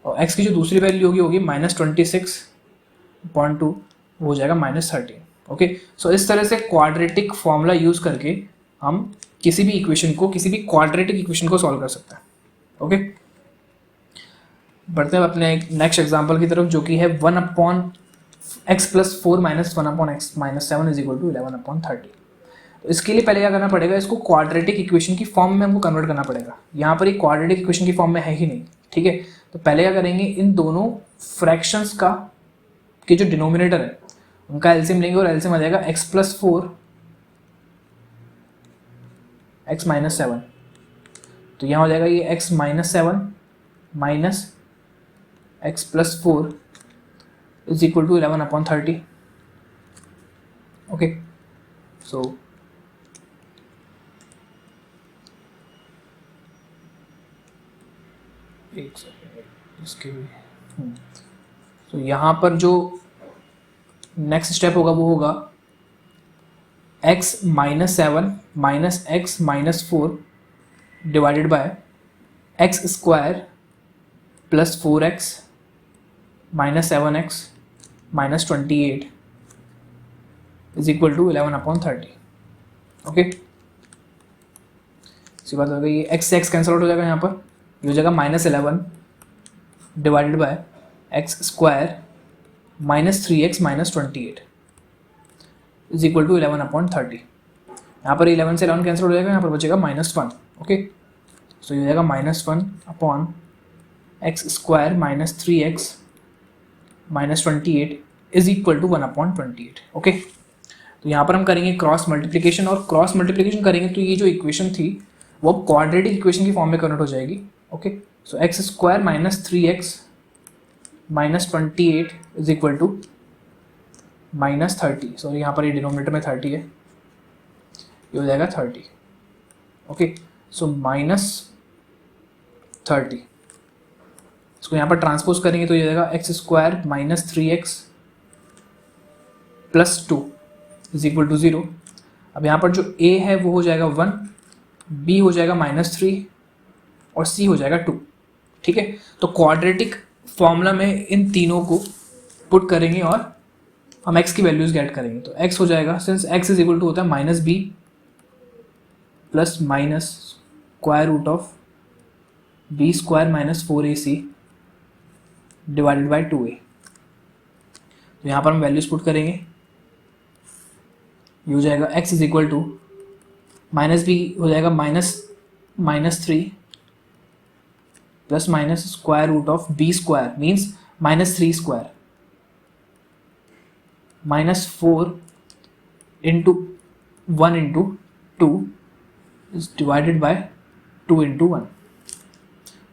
और x की जो दूसरी वैल्यू होगी -26/2 वो हो जाएगा -13। ओके, सो इस तरह से क्वाड्रेटिक फॉर्मूला यूज करके हम किसी भी इक्वेशन को, किसी भी क्वाड्रेटिक इक्वेशन को सॉल्व कर सकते हैं। ओके, बढ़ते हैं अपने नेक्स्ट एग्जांपल की तरफ जो कि है 1/x + 4 - 1/x - 7 = 11/30। तो इसके लिए पहले क्या करना पड़ेगा, इसको क्वाड्रेटिक इक्वेशन की फॉर्म में हमको कन्वर्ट करना पड़ेगा। यहाँ पर एक क्वाड्रेटिक इक्वेशन की फॉर्म में है ही नहीं। ठीक है, तो पहले क्या करेंगे, इन दोनों फ्रैक्शंस का के जो डिनोमिनेटर है उनका एलसीएम लेंगे और एलसीएम आ जाएगा x + 4 x - 7। तो यहाँ हो जाएगा ये x - 7 minus x + 4 is equal to 11/30। Okay, so एक सेकेंड इसके भी तो यहाँ पर जो नेक्स्ट स्टेप होगा वो होगा x - 7 - x - 4 divided by x square plus 4x minus 7x minus 28 is equal to 11/30. Okay, इसी बात हो गई. एक्स से एक्स कैंसिल आउट हो जाएगा यहाँ पर, ये हो जाएगा -11 divided by x square minus 3x minus 28 is equal to 11/30. यहाँ पर 11 से 11 कैंसिल हो जाएगा, यहाँ पर बचेगा -1. ओके, सो ये हो जाएगा -1 x square minus 3x minus 28 is equal to 1/28. Okay, तो यहाँ पर हम करेंगे क्रॉस मल्टीप्लिकेशन, और क्रॉस मल्टीप्लिकेशन करेंगे तो ये जो इक्वेशन थी वो क्वाड्रेटिक इक्वेशन की फॉर्म में कन्वर्ट हो जाएगी. Okay, so x square minus 3x minus 28 is equal to -30. Sorry, यहाँ पर ये डिनोमिनेटर में 30 है, ये हो जाएगा 30. ओके, सो -30 इसको यहाँ पर ट्रांसपोज करेंगे तो ये हो जाएगा x square minus 3x plus 2 is equal to 0. अब यहाँ पर जो a है वो हो जाएगा 1, b हो जाएगा -3 और c हो जाएगा 2. ठीक है, तो क्वाड्रेटिक फॉर्मूला में इन तीनों को पुट करेंगे और हम x की वैल्यूज गेट करेंगे. तो x हो जाएगा, since x is equal to होता है -b plus minus square root of b square minus 4ac divided by 2a. तो यहाँ पर हम वैल्यूज पुट करेंगे, ये हो जाएगा x is equal to -b हो जाएगा -3 plus minus square root of b square means -3 square -4 into 1 into 2 is divided by 2 into 1.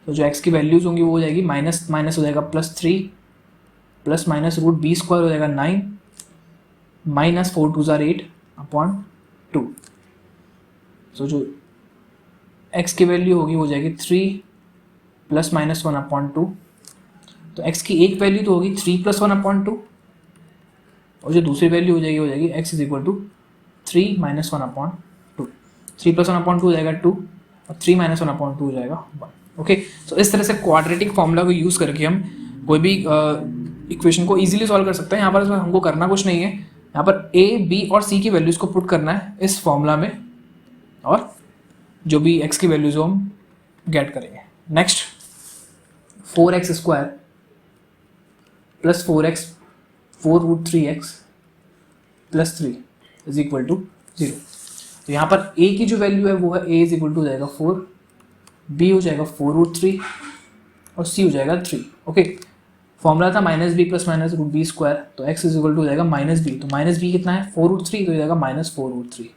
तो जो x की वैल्यूज होंगी वो हो जाएगी माइनस माइनस हो जाएगा +3 plus minus root b square हो जाएगा 9 माइनस 4 2 8/2. सो जो x की वैल्यू होगी वो हो जाएगी 3 प्लस माइनस 1/2. तो x की एक वैल्यू तो होगी 3 प्लस 1/2 और जो दूसरी वैल्यू हो जाएगी x is equal to 3 minus 1/2. 3 plus 1/2 हो जाएगा 2 और 3 माइनस 1/2 हो जाएगा 1. ओके, सो इस तरह से क्वाड्रेटिक फॉर्मूला को यूज़ करके हम कोई भी इक्वेशन को इजीली सॉल्व कर सकते हैं. यहाँ पर हमको करना कुछ नहीं है, यहाँ पर a, b और c की वैल्यूज़ को पुट करना है इस फॉर्मूला में और जो भी x की वैल्यूज़ हो हम गेट करेंगे. Next 4x square plus 4√3x plus 3 is equal to 0. तो यहाँ पर a की जो वैल्यू है वो है a इज इक्वल टू हो जाएगा 4, b हो जाएगा 4√3 और c हो जाएगा 3. ओके, फॉर्मूला था -b plus minus root b square, तो x इज इक्वल टू हो जाएगा -b. तो -b कितना है 4√3, तो हो जाएगा -4√3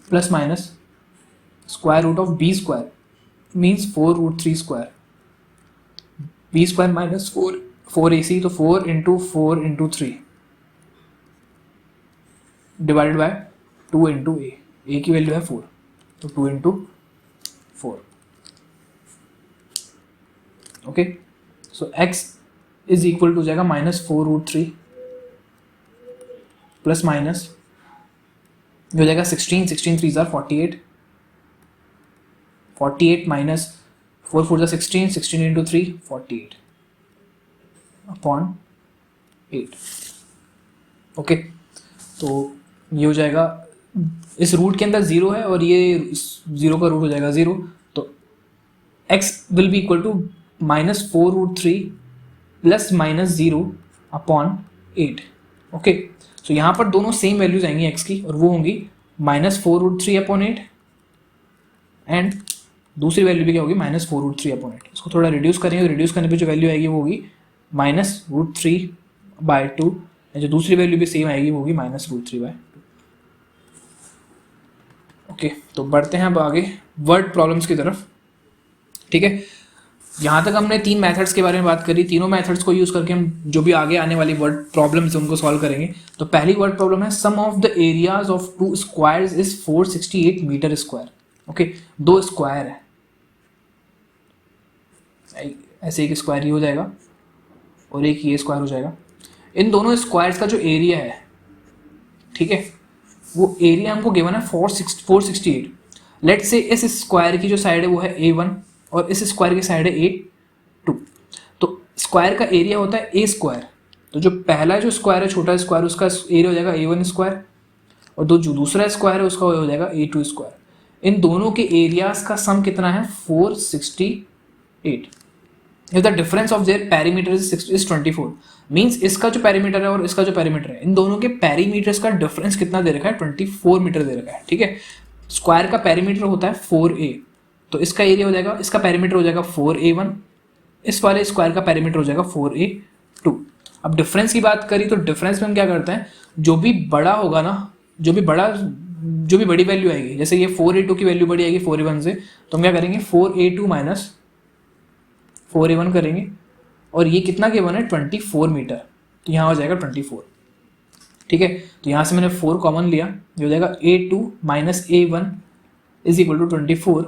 plus minus square root of b square means 4√3 square, b square minus 4ac, तो 4 into 4 into 3 divided by 2 into a की वैल्यू है 4, तो 2 इंटू 4. Okay, so x is equal to हो जाएगा -4√3 प्लस माइनस हो जाएगा 16 3 जार 48 माइनस 4 4 16 इंटू 3 48 अपॉन 8. ओके, तो ये हो जाएगा, इस रूट के अंदर 0 है और ये 0 का रूट हो जाएगा 0, तो x will be equal to -4√3 plus -0 upon 8. Okay, so यहाँ पर दोनों सेम वैल्यूज आएंगी x की और वो होंगी -4√3 अपॉन 8 एंड दूसरी वैल्यू भी क्या होगी -4√3 अपॉन 8. इसको थोड़ा रिड्यूस करेंगे, रिड्यूस करने पे जो वैल्यू आएगी वो होगी -√3/2 एंड जो दूसरी वैल्यू भी सेम आएगी वो होगी -√3/2. ओके, तो बढ़ते हैं अब आगे वर्ड प्रॉब्लम्स की तरफ. ठीक है, यहाँ तक हमने 3 मेथड्स के बारे में बात करी. तीनों मेथड्स को यूज़ करके हम जो भी आगे आने वाली वर्ड प्रॉब्लम्स उनको सॉल्व करेंगे. तो पहली वर्ड प्रॉब्लम है sum of the areas of 2 squares is 468 metre square. Okay, 2 square है, ऐसे एक स्क्वायर ही हो जाएगा और एक ये स्क्वायर हो जाएगा. इन दोनों स्क्वायर्स का जो एरिया है, ठीक है, वो एरिया हमको गिवन है 468. लेट्स से इस स्क्वायर की जो साइड है वो है A1 और इस स्क्वायर की साइड है A2। तो स्क्वायर का एरिया होता है A स्क्वायर, तो जो पहला जो स्क्वायर है छोटा स्क्वायर उसका एरिया हो जाएगा A1 स्क्वायर और जो दूसरा स्क्वायर है उसका हो जाएगा A2 स्क्वायर। इन दोनों के एरियाज का सम कितना है 468। If the difference of their perimeter is 24 means इसका जो पेरीमीटर है और इसका जो पेरीमीटर है इन दोनों के पेरीमीटर्स का डिफरेंस कितना दे रखा है 24 मीटर दे रखा है। ठीक है, स्क्वायर का पेरीमीटर होता है 4a, तो इसका एरिया हो जाएगा, इसका पेरीमीटर हो जाएगा 4a1, इस वाले स्क्वायर का पेरीमीटर हो जाएगा 4a2। अब डिफरेंस की बात करी तो डिफरेंस में हम क्या करते हैं, जो भी बड़ा होगा ना, जो भी बड़ी वैल्यू आएगी, जैसे ये 4a2 की वैल्यू बड़ी आएगी 4a1 से, तो हम क्या करेंगे 4a2 माइनस 4a1 करेंगे और ये कितना गिवन है 24 मीटर, तो यहाँ हो जाएगा 24। ठीक है, तो यहाँ से मैंने 4 कॉमन लिया, ये हो जाएगा A2 minus A1 is equal to 24,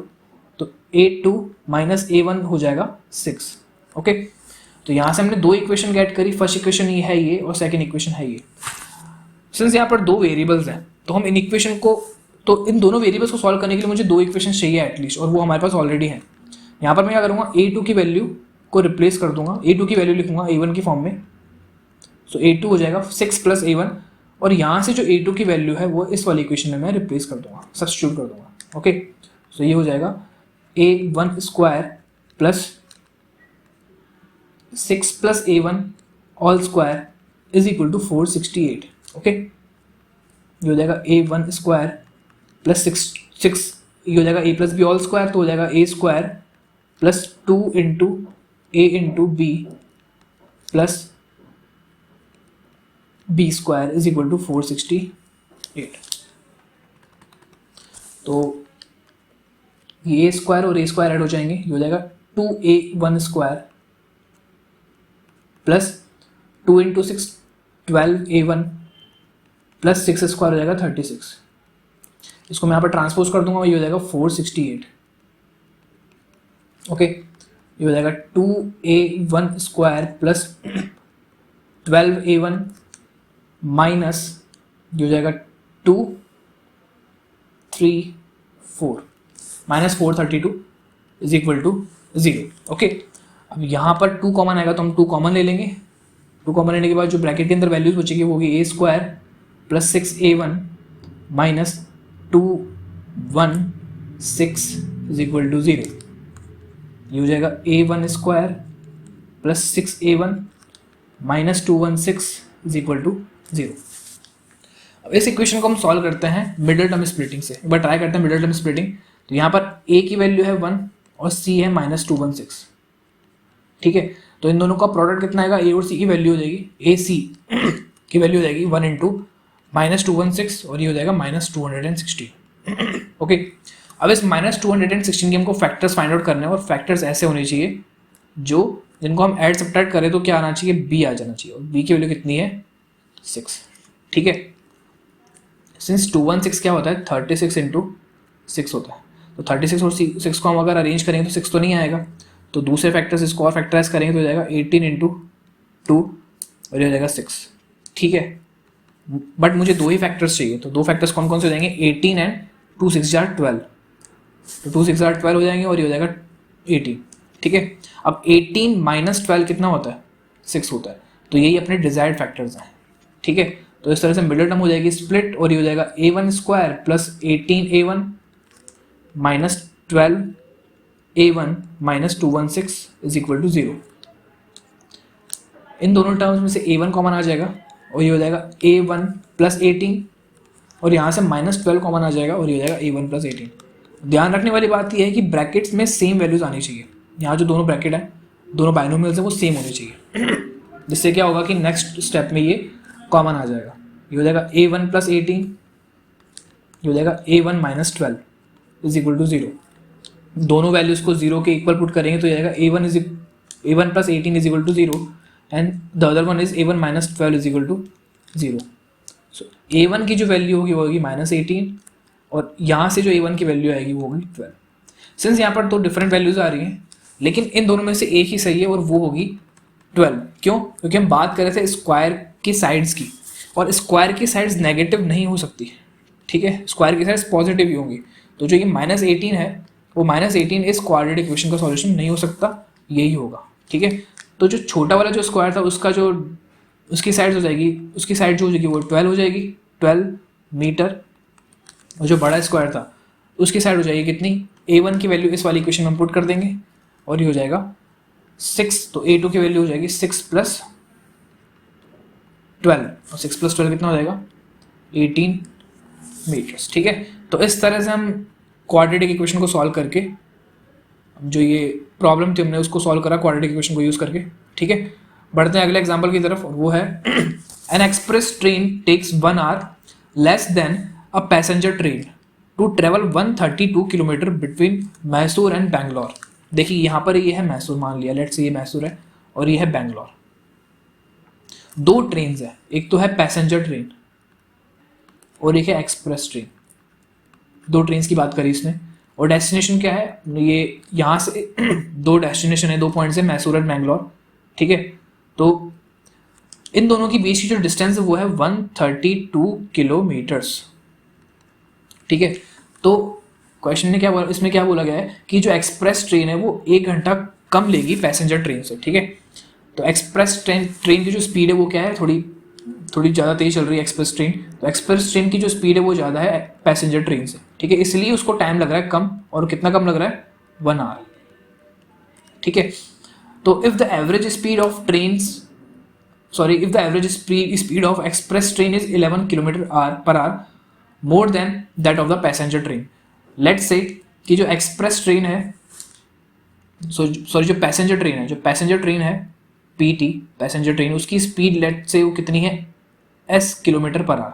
तो A2 माइनस A1 हो जाएगा 6। ओके, तो यहाँ से हमने 2 इक्वेशन गेट करी, फर्स्ट इक्वेशन ये है ये और सेकंड इक्वेशन है ये। सिंस यहाँ पर 2 वेरिएबल्स हैं तो हम इन इक्वेशन को, तो इन दोनों वेरिएबल्स को सॉल्व करने के लिए मुझे 2 इक्वेशन चाहिए एटलीस्ट, और वो हमारे पास ऑलरेडी है। यहाँ पर मैं क्या करूँगा, A2 की वैल्यू को रिप्लेस कर दूंगा, A2 की वैल्यू लिखूंगा A1 की फॉर्म में, सो A2 हो जाएगा 6 प्लस A1, और यहाँ से जो A2 की वैल्यू है वो इस वाली इक्वेशन में मैं रिप्लेस कर दूंगा, सब्स्टिट्यूट कर दूंगा। ओके, सो ये हो जाएगा A1 square plus 6 plus A1 all square is equal to 468। Okay, ये हो जाएगा A1 स्क्वायर प्लस 6 ये हो जाएगा A plus b all square, तो हो जाएगा A square plus 2 into A into b plus b square is equal to 468। तो ये A स्क्वायर और A स्क्वायर ऐड हो जाएंगे, ये हो जाएगा 2A1 square plus 2 into 6 12A1 plus 6 square हो जाएगा 36। इसको मैं यहाँ पर ट्रांसपोज कर दूंगा, ये हो जाएगा 468। ओके, ये हो जाएगा 2A1 square plus 12A1 minus ये हो जाएगा 2 3 4 minus 432 is equal to 0। Okay, अब यहाँ पर 2 कॉमन आएगा तो हम 2 कॉमन ले लेंगे। 2 कॉमन लेने के बाद जो ब्रैकेट के अंदर वैल्यूज बचेगी वो होगी A square plus 6A1 minus 216 is equal to 0। ये हो जाएगा A1 square plus 6A1 minus 216 is equal to 0। अब इस इक्वेशन को हम सॉल्व करते हैं मिडिल टर्म स्प्लिटिंग से। एक बार ट्राई करते हैं मिडिल टर्म स्प्लिटिंग। तो यहाँ पर A की वैल्यू है 1 और C है माइनस 216। ठीक है, तो इन दोनों का प्रोडक्ट कितना आएगा, A और C की वैल्यू हो जाएगी, AC की वैल्यू हो जाएगी 1 इंटू माइनस 216 और ये हो जाएगा माइनस 260। ओके, अब इस माइनस 216 के हमको फैक्टर्स फाइंड आउट करने हैं और फैक्टर्स ऐसे होने चाहिए जो जिनको हम ऐड सब्ट्रैक्ट करें तो क्या आना चाहिए, बी आ जाना चाहिए, और बी की वैल्यू कितनी है 6। ठीक है, सिंस 216 क्या होता है 36 इंटू 6 होता है, तो 36 और 6 को हम अगर अरेंज करेंगे तो 6 तो नहीं आएगा, तो दूसरे फैक्टर्स इसको और फैक्टराइज करेंगे तो हो जाएगा 18 इंटू 2 और ये हो जाएगा 6। ठीक है, बट मुझे 2 ही फैक्टर्स चाहिए, तो 2 फैक्टर्स कौन कौन से हो जाएंगे, 18 एंड 2 6 जार 12, तो 2 6 जार 12 हो जाएंगे और ये हो जाएगा 18। ठीक है, अब 18 माइनस 12 कितना होता है 6 होता है, तो यही अपने डिजायर्ड फैक्टर्स हैं। ठीक है, तो इस तरह से मिडिल टर्म हो जाएगी स्प्लिट और ये हो जाएगा A1 square plus 18A1 minus 12A1 minus 216 is equal to 0। इन दोनों टर्म्स में से A1 कॉमन आ जाएगा और ये हो जाएगा A1 प्लस 18 और यहाँ से माइनस 12 कॉमन आ जाएगा और ये हो जाएगा A1 प्लस 18। ध्यान रखने वाली बात यह है कि ब्रैकेट्स में सेम वैल्यूज आनी चाहिए। यहाँ जो दोनों ब्रैकेट हैं, दोनों बाइनोमियल्स हैं, वो सेम होने चाहिए, जिससे क्या होगा कि नेक्स्ट स्टेप में ये कॉमन आ जाएगा। ये हो जाएगा A1 प्लस 18, ये हो जाएगा A1 minus 12 is equal to 0। दोनों वैल्यूज को 0 के इक्वल पुट करेंगे तो जाएगा A1 plus 18 is equal to 0 and the other one is A1 minus 12 is equal to 0। So A1 की जो वैल्यू होगी वो होगी माइनस 18 और यहाँ से जो A1 की वैल्यू आएगी वो होगी 12। सिंस यहाँ पर 2 डिफरेंट वैल्यूज आ रही हैं, लेकिन इन दोनों में से एक ही सही है और वो होगी 12। क्यों? क्योंकि हम बात कर रहे थे स्क्वायर की साइड्स की, और स्क्वायर की साइड्स नेगेटिव नहीं हो सकती। ठीक है, स्क्वायर की साइड्स पॉजिटिव ही होंगी, तो जो ये -18 है वो -18 इस क्वाड्रेटिक इक्वेशन का सॉल्यूशन नहीं हो सकता, यही होगा। ठीक है, तो जो छोटा वाला जो स्क्वायर था उसका जो उसकी साइड हो जाएगी, उसकी साइड जो हो जाएगी वो 12 हो जाएगी, 12 मीटर। और जो बड़ा स्क्वायर था उसकी साइड हो जाएगी कितनी, a1 की वैल्यू इस वाली इक्वेशन में पुट कर देंगे और ये हो जाएगा 6, तो a2 की वैल्यू हो जाएगी 6 + 12, और 6 + 12 कितना हो जाएगा 18 मीटर्स। ठीक है, तो इस तरह से हम क्वाड्रेटिक इक्वेशन को सॉल्व करके, जो ये प्रॉब्लम थी हमने उसको सॉल्व करा क्वाड्रेटिक इक्वेशन को यूज़ करके। ठीक है, बढ़ते हैं अगले एग्जांपल की तरफ, और वो है an express train takes 1 hour less than a passenger train to travel 132 kilometre between Mysore and Bangalore. देखिए यहाँ पर ये है मैसूर, मान लिया लेट्स से ये मैसूर है और ये है बैंगलोर। दो ट्रेन है, एक तो है पैसेंजर ट्रेन और एक है एक्सप्रेस ट्रेन। दो ट्रेन की बात करी इसने, और डेस्टिनेशन क्या है, ये यहाँ से दो डेस्टिनेशन है, 2 पॉइंट्स है मैसूर एंड बैंगलोर। ठीक है, तो इन दोनों के बीच की जो डिस्टेंस है वो है 132 किलोमीटर्स। ठीक है, तो क्वेश्चन ने क्या बोला, इसमें क्या बोला गया है कि जो एक्सप्रेस ट्रेन है वो 1 घंटा कम लेगी पैसेंजर ट्रेन से। ठीक है, तो एक्सप्रेस ट्रेन की जो स्पीड है वो क्या है, थोड़ी ज़्यादा तेज चल रही है एक्सप्रेस ट्रेन, तो एक्सप्रेस ट्रेन की जो स्पीड है वो ज़्यादा है पैसेंजर ट्रेन से। ठीक है, इसलिए उसको टाइम लग रहा है कम, और कितना कम लग रहा है 1 आवर। ठीक है, तो if the average speed of express train is 11 km/h more than that of the passenger train. Let's say कि जो एक्सप्रेस ट्रेन है, जो पैसेंजर ट्रेन है PT पैसेंजर ट्रेन, उसकी स्पीड लेट से वो कितनी है s km/h।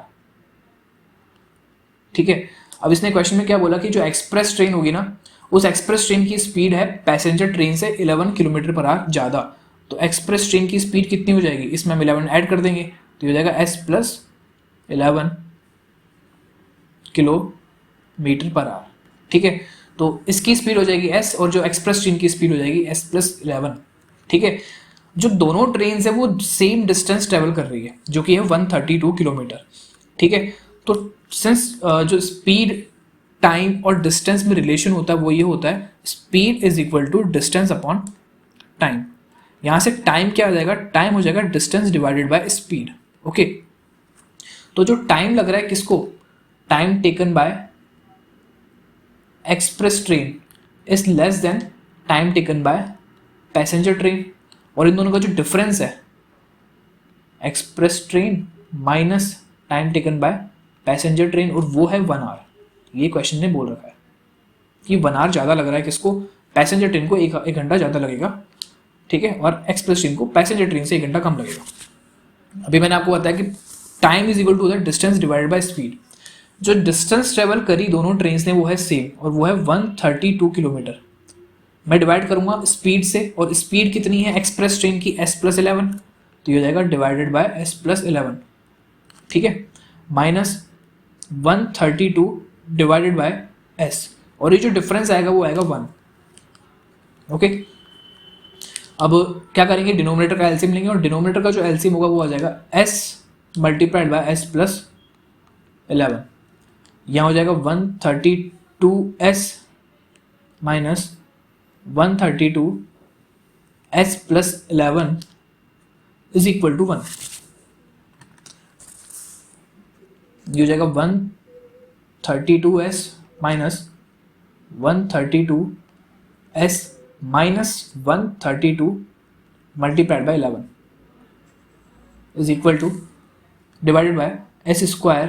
ठीक है, अब इसने क्वेश्चन में क्या बोला कि जो एक्सप्रेस ट्रेन होगी ना, उस एक्सप्रेस ट्रेन की स्पीड है पैसेंजर ट्रेन से 11 km/h ज़्यादा। तो एक्सप्रेस ट्रेन की स्पीड कितनी हो जाएगी, इसमें हम 11 ऐड कर देंगे तो हो जाएगा s + 11 km/h। ठीक है, तो इसकी स्पीड हो जाएगी s और जो एक्सप्रेस ट्रेन की स्पीड हो जाएगी s + 11। ठीक है, जो दोनों ट्रेन है वो सेम डिस्टेंस ट्रेवल कर रही है जो कि है 132 किलोमीटर। ठीक है, तो सिंस जो स्पीड टाइम और डिस्टेंस में रिलेशन होता है वो ये होता है speed is equal to distance upon time. यहाँ से टाइम क्या हो जाएगा, टाइम हो जाएगा distance divided by speed. Okay, तो जो टाइम लग रहा है किसको, time taken by express train is less than time taken by passenger train, और इन दोनों का जो डिफरेंस है express train minus time taken by passenger train, और वो है 1 आवर। ये क्वेश्चन ने बोल रखा है कि 1 आवर ज़्यादा लग रहा है किसको, पैसेंजर ट्रेन को एक घंटा ज़्यादा लगेगा। ठीक है, और एक्सप्रेस ट्रेन को पैसेंजर ट्रेन से 1 घंटा कम लगेगा। अभी मैंने आपको बताया कि time is equal to the distance divided by speed. जो डिस्टेंस ट्रेवल करी दोनों ट्रेन ने वो है सेम, और वो है 132 किलोमीटर। मैं डिवाइड करूंगा स्पीड से, और स्पीड कितनी है एक्सप्रेस ट्रेन की s + 11, तो ये हो जाएगा डिवाइडेड बाय s + 11। ठीक है, माइनस 132 डिवाइडेड बाय s, और ये जो डिफरेंस आएगा वो आएगा 1। ओके, अब क्या करेंगे, डिनोमिनेटर का एलसीएम लेंगे, और डिनोमिनेटर का जो एलसीएम होगा वो आ जाएगा s मल्टीप्लाइड बाय s + 11। यहाँ हो जाएगा 132s minus 132 s + 11 is equal to 1। ये हो जाएगा 132s minus 132s minus 132 multiplied by 11 is equal to divided by s²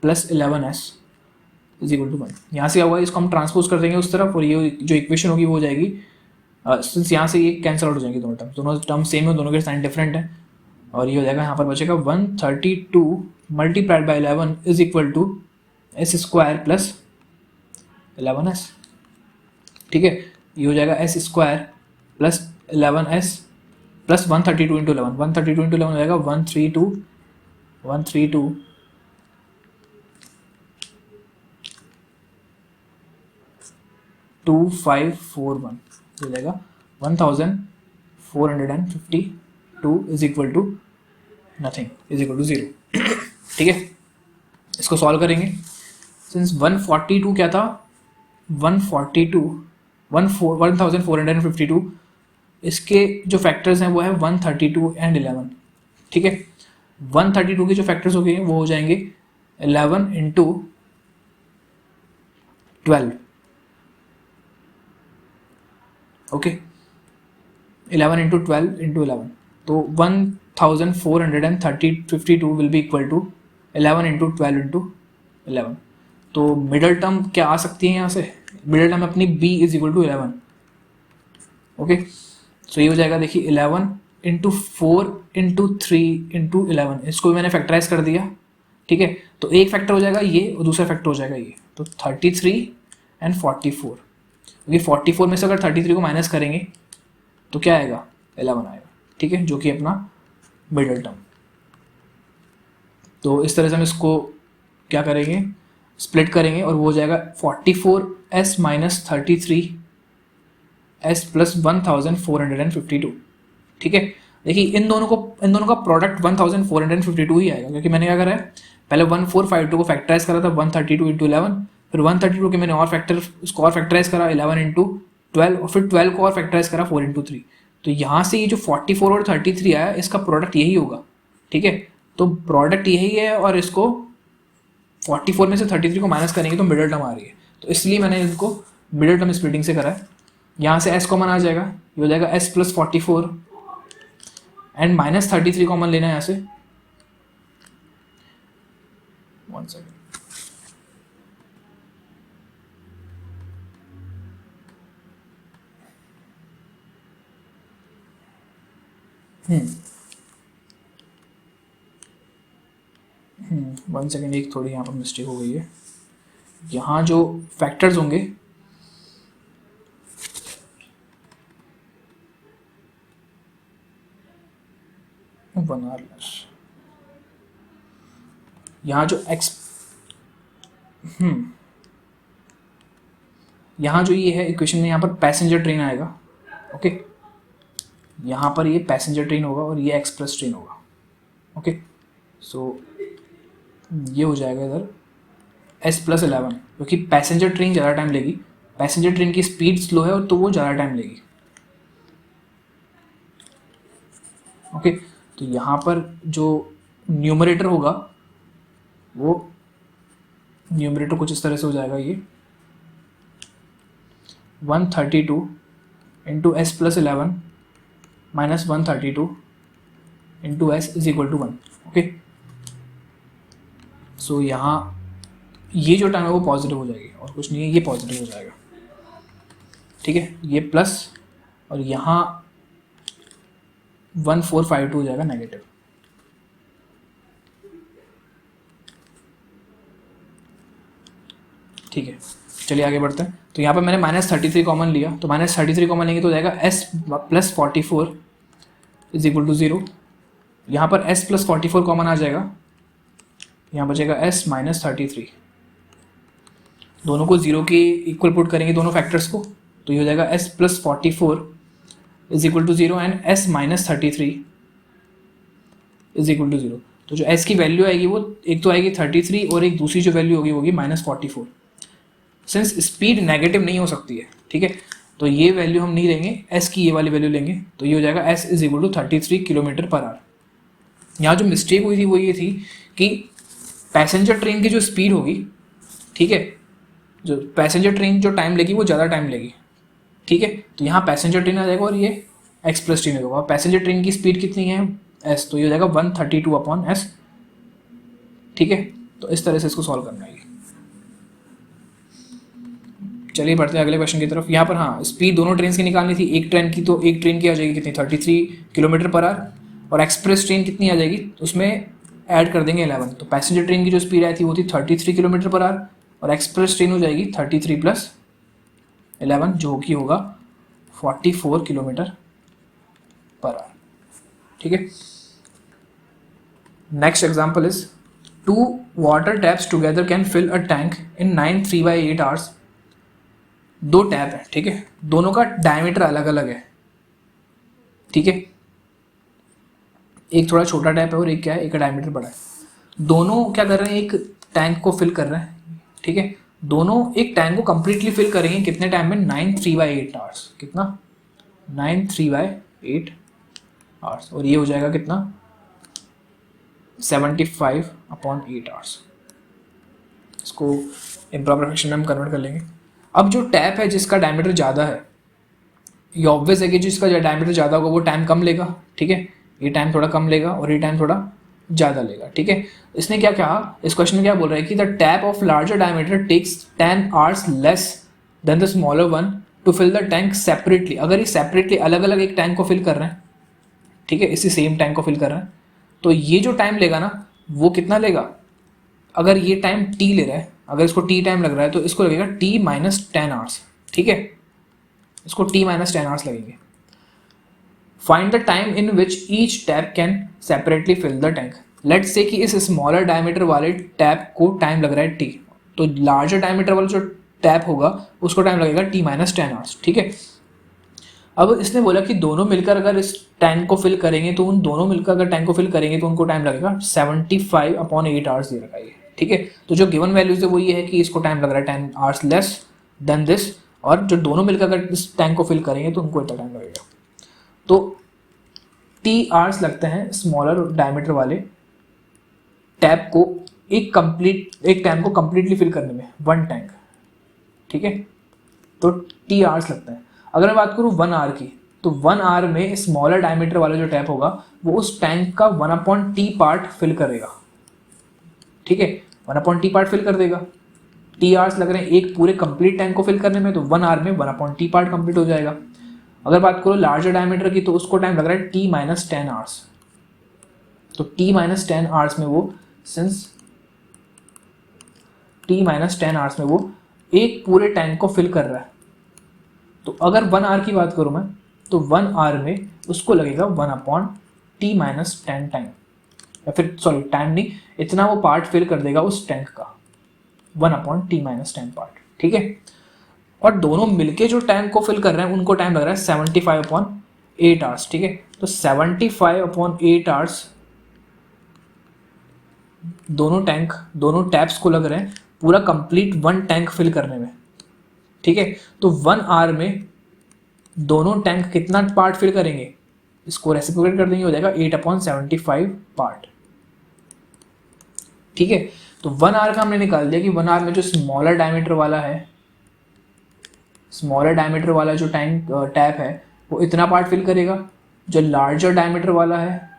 + 11s is equal to 1। यहाँ से क्या होगा, इसको हम ट्रांसपोज कर देंगे उस तरफ, और ये जो इक्वेशन होगी वो हो जाएगी, सिंस यहाँ से ये कैंसिल आउट हो जाएंगे दोनों टर्म सेम है, दोनों के साइन डिफरेंट है, और ये हो जाएगा यहाँ पर बचेगा 132 multiplied by 11 is equal to s² + 11s। ठीक है, ये हो जाएगा s² + 11s plus 132 into 11, 132 into 11 हो जाएगा 132 2541 हो जाएगा 1452 is equal to nothing, is equal to 0। ठीक है, इसको सॉल्व करेंगे। सिंस 142 क्या था, 1452 इसके जो फैक्टर्स हैं वो है 132 एंड 11, ठीक है। 132 के जो फैक्टर्स हो गए वो हो जाएंगे 11 इंटू 12, ओके, 11 इंटू 12 इंटू 11, तो 1452 will be equal to 11 into 12 into 11। तो मिडल टर्म क्या आ सकती है यहाँ से, मिडल टर्म अपनी b is equal to 11, okay. So ये हो जाएगा, देखिए 11 इंटू 4 इंटू 3 इंटू 11, इसको भी मैंने फैक्टराइज कर दिया, ठीक है। तो एक फैक्टर हो जाएगा ये और दूसरा फैक्टर हो जाएगा ये, तो 33 एंड 44, क्योंकि 44 में से अगर 33 को माइनस करेंगे तो क्या आएगा, 11 आएगा, ठीक है, जो कि अपना मिडल टर्म। तो इस तरह से हम इसको क्या करेंगे, स्प्लिट करेंगे और वो हो जाएगा 44s माइनस 33s प्लस 1452, ठीक है। देखिए इन दोनों का प्रोडक्ट 1452 ही आएगा, क्योंकि मैंने क्या करा है, पहले 1452 को फैक्टराइज करा था 132 इंटू 11, फिर 132 के मैंने उसको और फैक्टराइज करा 11 इंटू 12, और फिर 12 को और फैक्टराइज करा 4 इंटू 3। तो यहाँ से ये जो 44 और 33 आया इसका प्रोडक्ट यही होगा, ठीक है। तो प्रोडक्ट यही है और इसको 44 में से 33 को माइनस करेंगे तो मिडल टर्म आ रही है, तो इसलिए मैंने इसको मिडल टर्म स्प्लिटिंग से करा है। यहाँ से s कॉमन आ जाएगा, ये हो जाएगा s plus 44 and minus 33 common लेना है यहाँ से, 1 सेकेंड, वन सेकेंड, एक थोड़ी यहाँ पर मिस्टेक हो गई है। यहाँ जो फैक्टर्स होंगे यहाँ जो यहाँ जो ये है इक्वेशन में, यहाँ पर पैसेंजर ट्रेन आएगा, ओके। यहाँ पर ये पैसेंजर ट्रेन होगा और ये एक्सप्रेस ट्रेन होगा, ओके। सो ये हो जाएगा इधर s प्लस 11, क्योंकि पैसेंजर ट्रेन ज़्यादा टाइम लेगी, पैसेंजर ट्रेन की स्पीड स्लो है और तो वो ज़्यादा टाइम लेगी, ओके। तो यहाँ पर जो न्यूमरेटर होगा वो न्यूमरेटर कुछ इस तरह से हो जाएगा, ये 132 into s plus 11 minus 132 into s is equal to 1, okay. So यहाँ ये जो टर्म है वो पॉजिटिव हो जाएगी और कुछ नहीं है, ये पॉजिटिव हो जाएगा, ठीक है। ये प्लस और यहाँ 1452 हो जाएगा नेगेटिव, ठीक है। चलिए आगे बढ़ते हैं। तो यहाँ पर मैंने माइनस 33 कॉमन लिया, तो माइनस 33 कॉमन लेंगे तो हो जाएगा s plus 44 is equal to 0। यहाँ पर s प्लस 44 कॉमन आ जाएगा, यहाँ बचेगा s माइनस 33, दोनों को 0 के इक्वल पुट करेंगे दोनों फैक्टर्स को, तो ये हो जाएगा s plus 44 is equal to 0 and s minus 33 is equal to 0। तो जो s की वैल्यू आएगी वो एक तो आएगी 33 और एक दूसरी जो वैल्यू होगी वो होगी माइनस 44। सिंस स्पीड नेगेटिव नहीं हो सकती है, ठीक है, तो ये वैल्यू हम नहीं लेंगे, s की ये वाली वैल्यू लेंगे, तो ये हो जाएगा s is equal to 33 kilometre per hour. यहाँ जो मिस्टेक हुई थी वो ये थी कि पैसेंजर ट्रेन की जो स्पीड होगी, ठीक है, जो पैसेंजर ट्रेन जो टाइम लेगी वो ज़्यादा टाइम लेगी, ठीक है। तो यहाँ पैसेंजर ट्रेन आ जाएगा और ये एक्सप्रेस ट्रेन होगा। पैसेंजर ट्रेन की स्पीड कितनी है s, तो ये हो जाएगा 132 अपॉन s, ठीक है। तो इस तरह से इसको सॉल्व करना है। चलिए बढ़ते हैं अगले क्वेश्चन की तरफ। यहाँ पर हाँ स्पीड दोनों ट्रेन की निकालनी थी, एक ट्रेन की, तो एक ट्रेन की आ जाएगी कितनी 33 किलोमीटर पर आवर, और एक्सप्रेस ट्रेन कितनी आ जाएगी उसमें ऐड कर देंगे 11। तो पैसेंजर ट्रेन की जो स्पीड आई थी वो थी 33 किलोमीटर पर आवर और एक्सप्रेस ट्रेन हो जाएगी 33 प्लस 11 जो कि होगा 44 किलोमीटर पर आवर, ठीक है। Next example is 2 water taps together can fill a tank in 9 3/8 hours. दो टैप है, ठीक है, दोनों का डायमीटर अलग अलग है, ठीक है। एक थोड़ा छोटा टैप है और एक क्या है, एक का डायमीटर बड़ा है। दोनों क्या कर रहे हैं, एक टैंक को फिल कर रहे हैं, ठीक है, दोनों एक टैंक को कंप्लीटली फिल करेंगे कितने टाइम में, 9 3/8 आवर्स, कितना 9 3/8 आवर्स, और ये हो जाएगा कितना 75/8 आवर्स। इसको इम्प्रॉपर फ्रैक्शन में हम कन्वर्ट कर लेंगे। अब जो टैप है जिसका डायमीटर ज़्यादा है, ये ऑब्वियस है कि जिसका डायमीटर ज़्यादा होगा वो टाइम कम लेगा, ठीक है, ये टाइम थोड़ा कम लेगा और ये टाइम थोड़ा ज़्यादा लेगा, ठीक है। इसने क्या कहा, इस क्वेश्चन में क्या बोल रहा है कि the tap of larger diameter takes 10 hours less than the smaller one to fill the tank separately. अगर ये सेपरेटली अलग अलग एक टैंक को फिल कर रहे हैं, ठीक है, इसी सेम टैंक को फिल कर रहे हैं, तो ये जो टाइम लेगा ना वो कितना लेगा, अगर ये टाइम टी ले रहा है, अगर इसको टी टाइम लग रहा है तो इसको लगेगा टी माइनस 10 आवर्स, ठीक है, इसको टी माइनस 10 आवर्स लगेंगे। Find the time in which each tap can separately fill the tank. Let's say कि इस स्मॉलर डायमीटर वाले टैप को टाइम लग रहा है टी, तो लार्जर डायमीटर वाला जो टैप होगा उसको टाइम लगेगा टी माइनस 10 आवर्स, ठीक है। अब इसने बोला कि दोनों मिलकर अगर इस टैंक को फिल करेंगे तो उन दोनों मिलकर अगर टैंक को फिल करेंगे तो उनको टाइम लगेगा 75/8 आवर्स दे रखा है, ठीक है। तो जो गिवन वैल्यूज है वो ये है कि इसको टाइम लग रहा है 10 आवर्स लेस देन दिस, और जो दोनों मिलकर अगर इस टैंक को फिल करेंगे तो उनको इतना टाइम लगेगा। तो टी आवर्स लगते हैं स्मॉलर डायमीटर वाले टैप को एक टैंक को कंप्लीटली फिल करने में, वन टैंक, ठीक है, तो टी आवर्स लगता है। अगर मैं बात करूँ 1 आवर की, तो 1 आवर में स्मॉलर डायमीटर वाला जो टैप होगा वो उस टैंक का 1/t पार्ट फिल करेगा, ठीक है, 1/t पार्ट फिल कर देगा। टी आवर्स लग रहे हैं एक पूरे कंप्लीट टैंक को फिल करने में, तो 1 आवर में 1/t पार्ट कंप्लीट हो जाएगा। अगर बात करो लार्जर डायमीटर की, तो उसको टाइम लग रहा है टी माइनस 10 आवर्स, तो टी माइनस 10 आवर्स में वो टी माइनस 10 आवर्स में वो एक पूरे टैंक को फिल कर रहा है। तो अगर 1 आवर की बात करूं मैं, तो 1 आवर में उसको लगेगा 1/t माइनस 10 टाइम, या फिर सॉरी टाइम नहीं, इतना वो पार्ट फिल कर देगा उस टैंक का, 1/t माइनस 10 पार्ट, ठीक है। और दोनों मिलके जो टैंक को फिल कर रहे हैं उनको टाइम लग रहा है 75/8 आवर्स, ठीक है। तो 75/8 आवर्स दोनों टैप्स को लग रहे हैं पूरा कंप्लीट वन टैंक फिल करने में, ठीक है। तो 1 आवर में दोनों टैंक कितना पार्ट फिल करेंगे, इसको रेसिप्रोकेट कर देंगे, हो जाएगा 8/75 पार्ट, ठीक है। तो 1 आवर का हमने निकाल दिया कि 1 आवर में जो स्मॉलर डायमीटर वाला जो टैप है वो इतना पार्ट फिल करेगा, जो लार्जर डायमीटर वाला है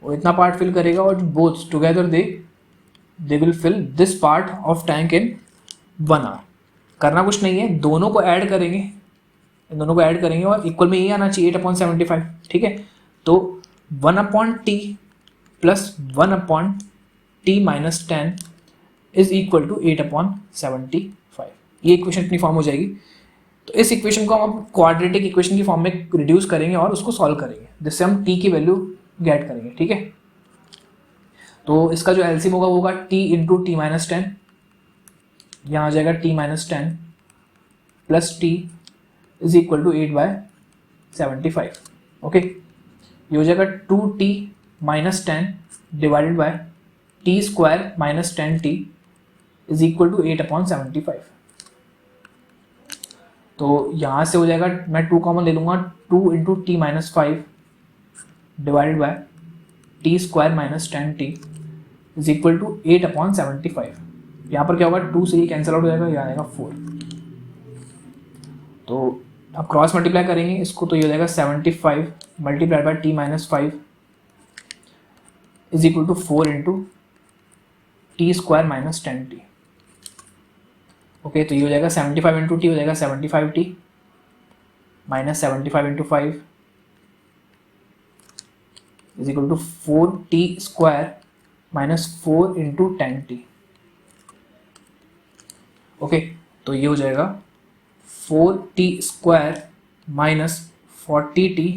वो इतना पार्ट फिल करेगा, और both together they will fill this part of tank in 1 hour. करना कुछ नहीं है, दोनों को ऐड करेंगे, इन दोनों को ऐड करेंगे और इक्वल में ये आना चाहिए 8/75, ठीक है। तो 1/t plus 1/t minus 10 is equal to 8/75, ये इक्वेशन अपनी फॉर्म हो जाएगी। तो इस इक्वेशन को हम क्वाड्रेटिक इक्वेशन की फॉर्म में रिड्यूस करेंगे और उसको सॉल्व करेंगे, जिससे हम t की वैल्यू गेट करेंगे, ठीक है। तो इसका जो एलसीएम होगा वो होगा t इंटू टी माइनस 10, यहाँ आ जाएगा t minus 10 plus t is equal to 8/75, okay. ये हो जाएगा 2t minus 10 divided by t square minus 10t is equal to 8/75। तो यहाँ से हो जाएगा, मैं 2 कॉमन ले लूँगा, 2 into t minus 5 divided by t square minus 10t is equal to 8/75। यहाँ पर क्या होगा, 2 से ये कैंसिल आउट हो जाएगा, ये आएगा 4। तो अब क्रॉस मल्टीप्लाई करेंगे इसको, तो ये हो जाएगा 75 multiplied by t minus 5 is equal to 4 into t square minus 10t, okay. तो ये हो जाएगा 75 इंटू टी हो जाएगा 75t minus 75 into 5 is equal to 4t square minus 4 into 10t, okay. तो ये हो जाएगा 4t square minus 40t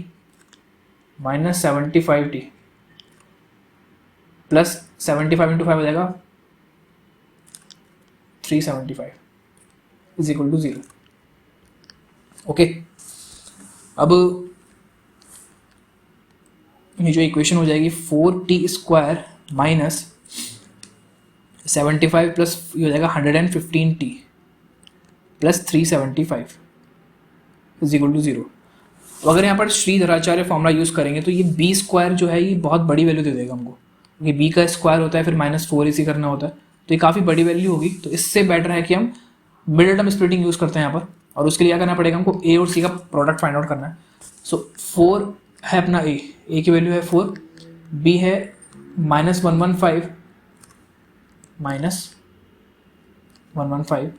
minus 75t plus 75 into 5 हो जाएगा 375 इज इक्वल टू 0, ओके। अब ये जो इक्वेशन हो जाएगी 4t स्क्वायर माइनस 75 प्लस ये हो जाएगा 115t plus 375 is equal to 0। तो अगर यहाँ पर श्रीधराचार्य फॉर्मूला यूज़ करेंगे तो ये बी स्क्वायर जो है ये बहुत बड़ी वैल्यू दे देगा हमको, क्योंकि बी का स्क्वायर होता है फिर -4 इसी करना होता है, तो ये काफ़ी बड़ी वैल्यू होगी। तो इससे बेटर है कि हम मिडिल टर्म स्प्लिटिंग यूज़ करते हैं यहाँ पर, और उसके लिए क्या करना पड़ेगा हमको, ए और सी का प्रोडक्ट फाइंड आउट करना है। सो 4 है अपना ए की वैल्यू है 4, बी है -115 -115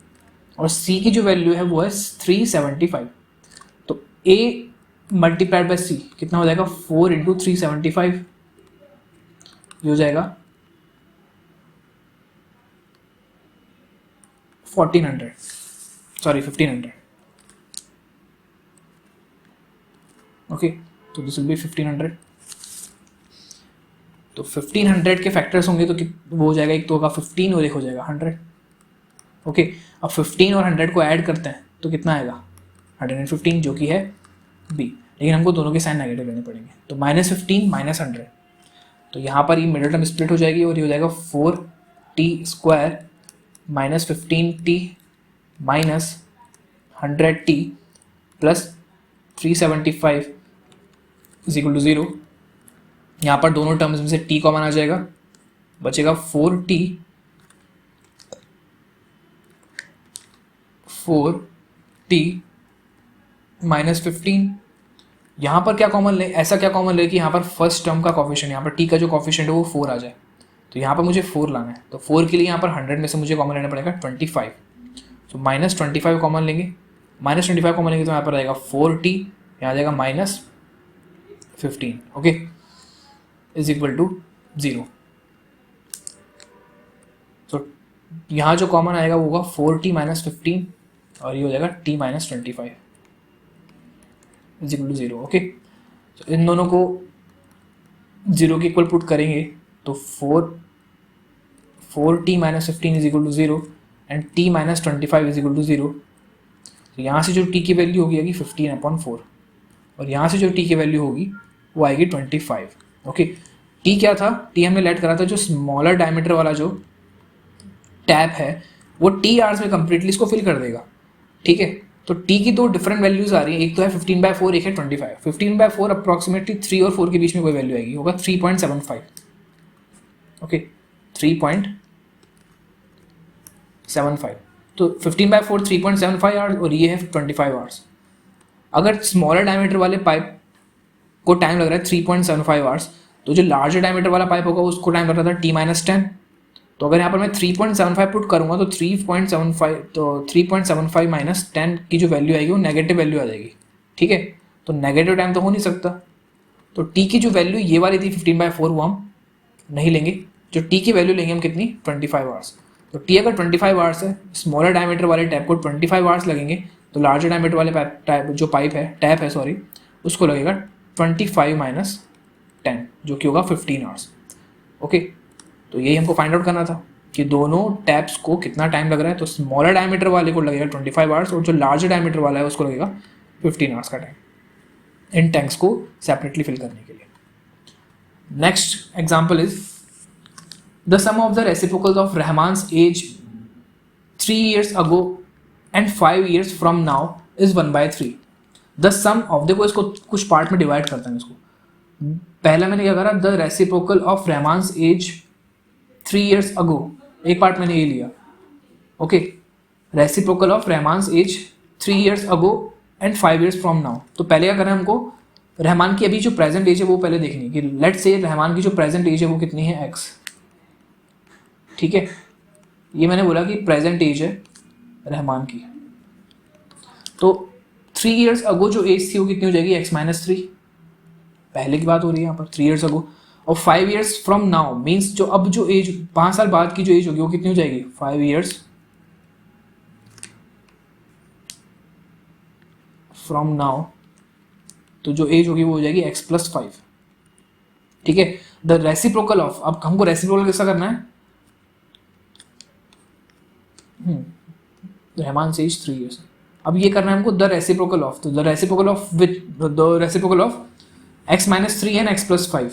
और सी की जो वैल्यू है वो है 375। तो ए मल्टीप्लाइड बाय सी कितना हो जाएगा, 4 इंटू 375, ये हो जाएगा 1500। ओके, तो दिस विल बी 1500। तो 1500 के फैक्टर्स होंगे तो वो हो जाएगा, एक तो होगा 15 और एक हो जाएगा 100। ओके, अब 15 और 100 को ऐड करते हैं तो कितना आएगा, 115, जो कि है बी, लेकिन हमको दोनों के साइन नेगेटिव लेने पड़ेंगे। तो -15 -100, तो यहाँ पर ये मिडिल टर्म स्प्लिट हो जाएगी और ये हो जाएगा 4t square -15t -100t plus 375 is equal to 0। यहाँ पर दोनों टर्म्स में से t कॉमन आ जाएगा, बचेगा 4t -15। यहाँ पर क्या कॉमन ले, ऐसा क्या कॉमन ले कि यहाँ पर फर्स्ट टर्म का कॉफिशिएंट, यहाँ पर t का जो कॉफिशिएंट है वो 4 आ जाए, तो यहाँ पर मुझे 4 लाना है। तो 4 के लिए यहाँ पर 100 में से मुझे कॉमन लेना पड़ेगा 25, तो -25 कॉमन लेंगे, -25 कॉमन लेंगे तो यहाँ पर आएगा 4t, यहाँ आ जाएगा -15, ओके, इज इक्वल टू 0। तो यहाँ जो कॉमन आएगा वो होगा 4t -15 और ये हो जाएगा t -25 is equal to 0। Okay, तो इन दोनों को 0 के इक्वल पुट करेंगे तो 4t -15 is equal to 0 and t -25 is equal to 0। तो यहाँ से जो t की वैल्यू होगी आएगी 15/4 और यहाँ से जो t की वैल्यू होगी वो आएगी 25। ओके, t क्या था, t हमने लेट करा था जो स्मॉलर डायमीटर वाला जो टैप है वो t आवर्स में कंप्लीटली इसको फिल कर देगा, ठीक है। तो t की दो डिफरेंट वैल्यूज आ रही है, एक तो है 15/4, एक है 25। 15/4 अप्रॉक्सीमेटली 3 और 4 के बीच में कोई वैल्यू आएगी, होगा 3.75। ओके, 3.75, तो 15/4 3.75 आवर्स और ये है 25 आवर्स। अगर स्मॉलर डायमीटर वाले पाइप को टाइम लग रहा है 3.75 आवर्स, तो जो लार्जर डायमीटर वाला पाइप होगा उसको टाइम लग रहा था t-10। तो अगर यहाँ पर मैं 3.75 पुट करूँगा तो 3.75 माइनस 10 की जो वैल्यू आएगी वो नेगेटिव वैल्यू आ जाएगी, ठीक है। तो नेगेटिव टाइम तो हो नहीं सकता, तो t की जो वैल्यू ये वाली थी 15/4 वो हम नहीं लेंगे, जो t की वैल्यू लेंगे हम कितनी, 25 आवर्स। तो t अगर 25 आवर्स है, स्मॉलर डायमीटर वाले टैप को 25 आवर्स लगेंगे, तो लार्जर डायमीटर वाले टैप है सॉरी, उसको लगेगा 25 माइनस 10 जो कि होगा 15 आवर्स। ओके, तो यही हमको फाइंड आउट करना था कि दोनों टैप्स को कितना टाइम लग रहा है। तो स्मॉलर डायमीटर वाले को लगेगा 25 आवर्स और जो लार्जर डायमीटर वाला है उसको लगेगा 15 आवर्स का टाइम इन टैंक्स को सेपरेटली फिल करने के लिए। Next example is the sum of the reciprocals of Rahman's age 3 years ago and 5 years from now is 1/3। The sum of, देखो इसको कुछ पार्ट में डिवाइड करते हैं इसको। पहला मैंने क्या करा, the reciprocal of Rahman's age 3 years ago, एक पार्ट मैंने ये लिया। Okay, reciprocal of Rahman's age 3 years ago and 5 years from now. तो पहले क्या करना है हमको, रहमान की अभी जो प्रेजेंट एज है वो पहले देखनी है कि लेट से रहमान की जो प्रेजेंट एज है वो कितनी है, x, ठीक है। ये मैंने बोला कि प्रेजेंट एज है रहमान की, तो 3 years ago जो एज थी वो कितनी हो जाएगी, x-3, पहले की बात हो रही है यहाँ पर 3 years ago। और 5 years फ्रॉम नाउ मीन्स जो अब जो एज 5 साल बाद की जो एज होगी वो कितनी हो जाएगी, 5 years फ्रॉम नाउ, तो जो एज होगी वो हो जाएगी x+5, ठीक है। द रेसिप्रोकल ऑफ, अब हमको रेसिप्रोकल कैसा करना है, रहमान से एज 3 years, अब ये करना है हमको द रेसिप्रोकल ऑफ, तो the reciprocal of which, the reciprocal of x-3 and x+5,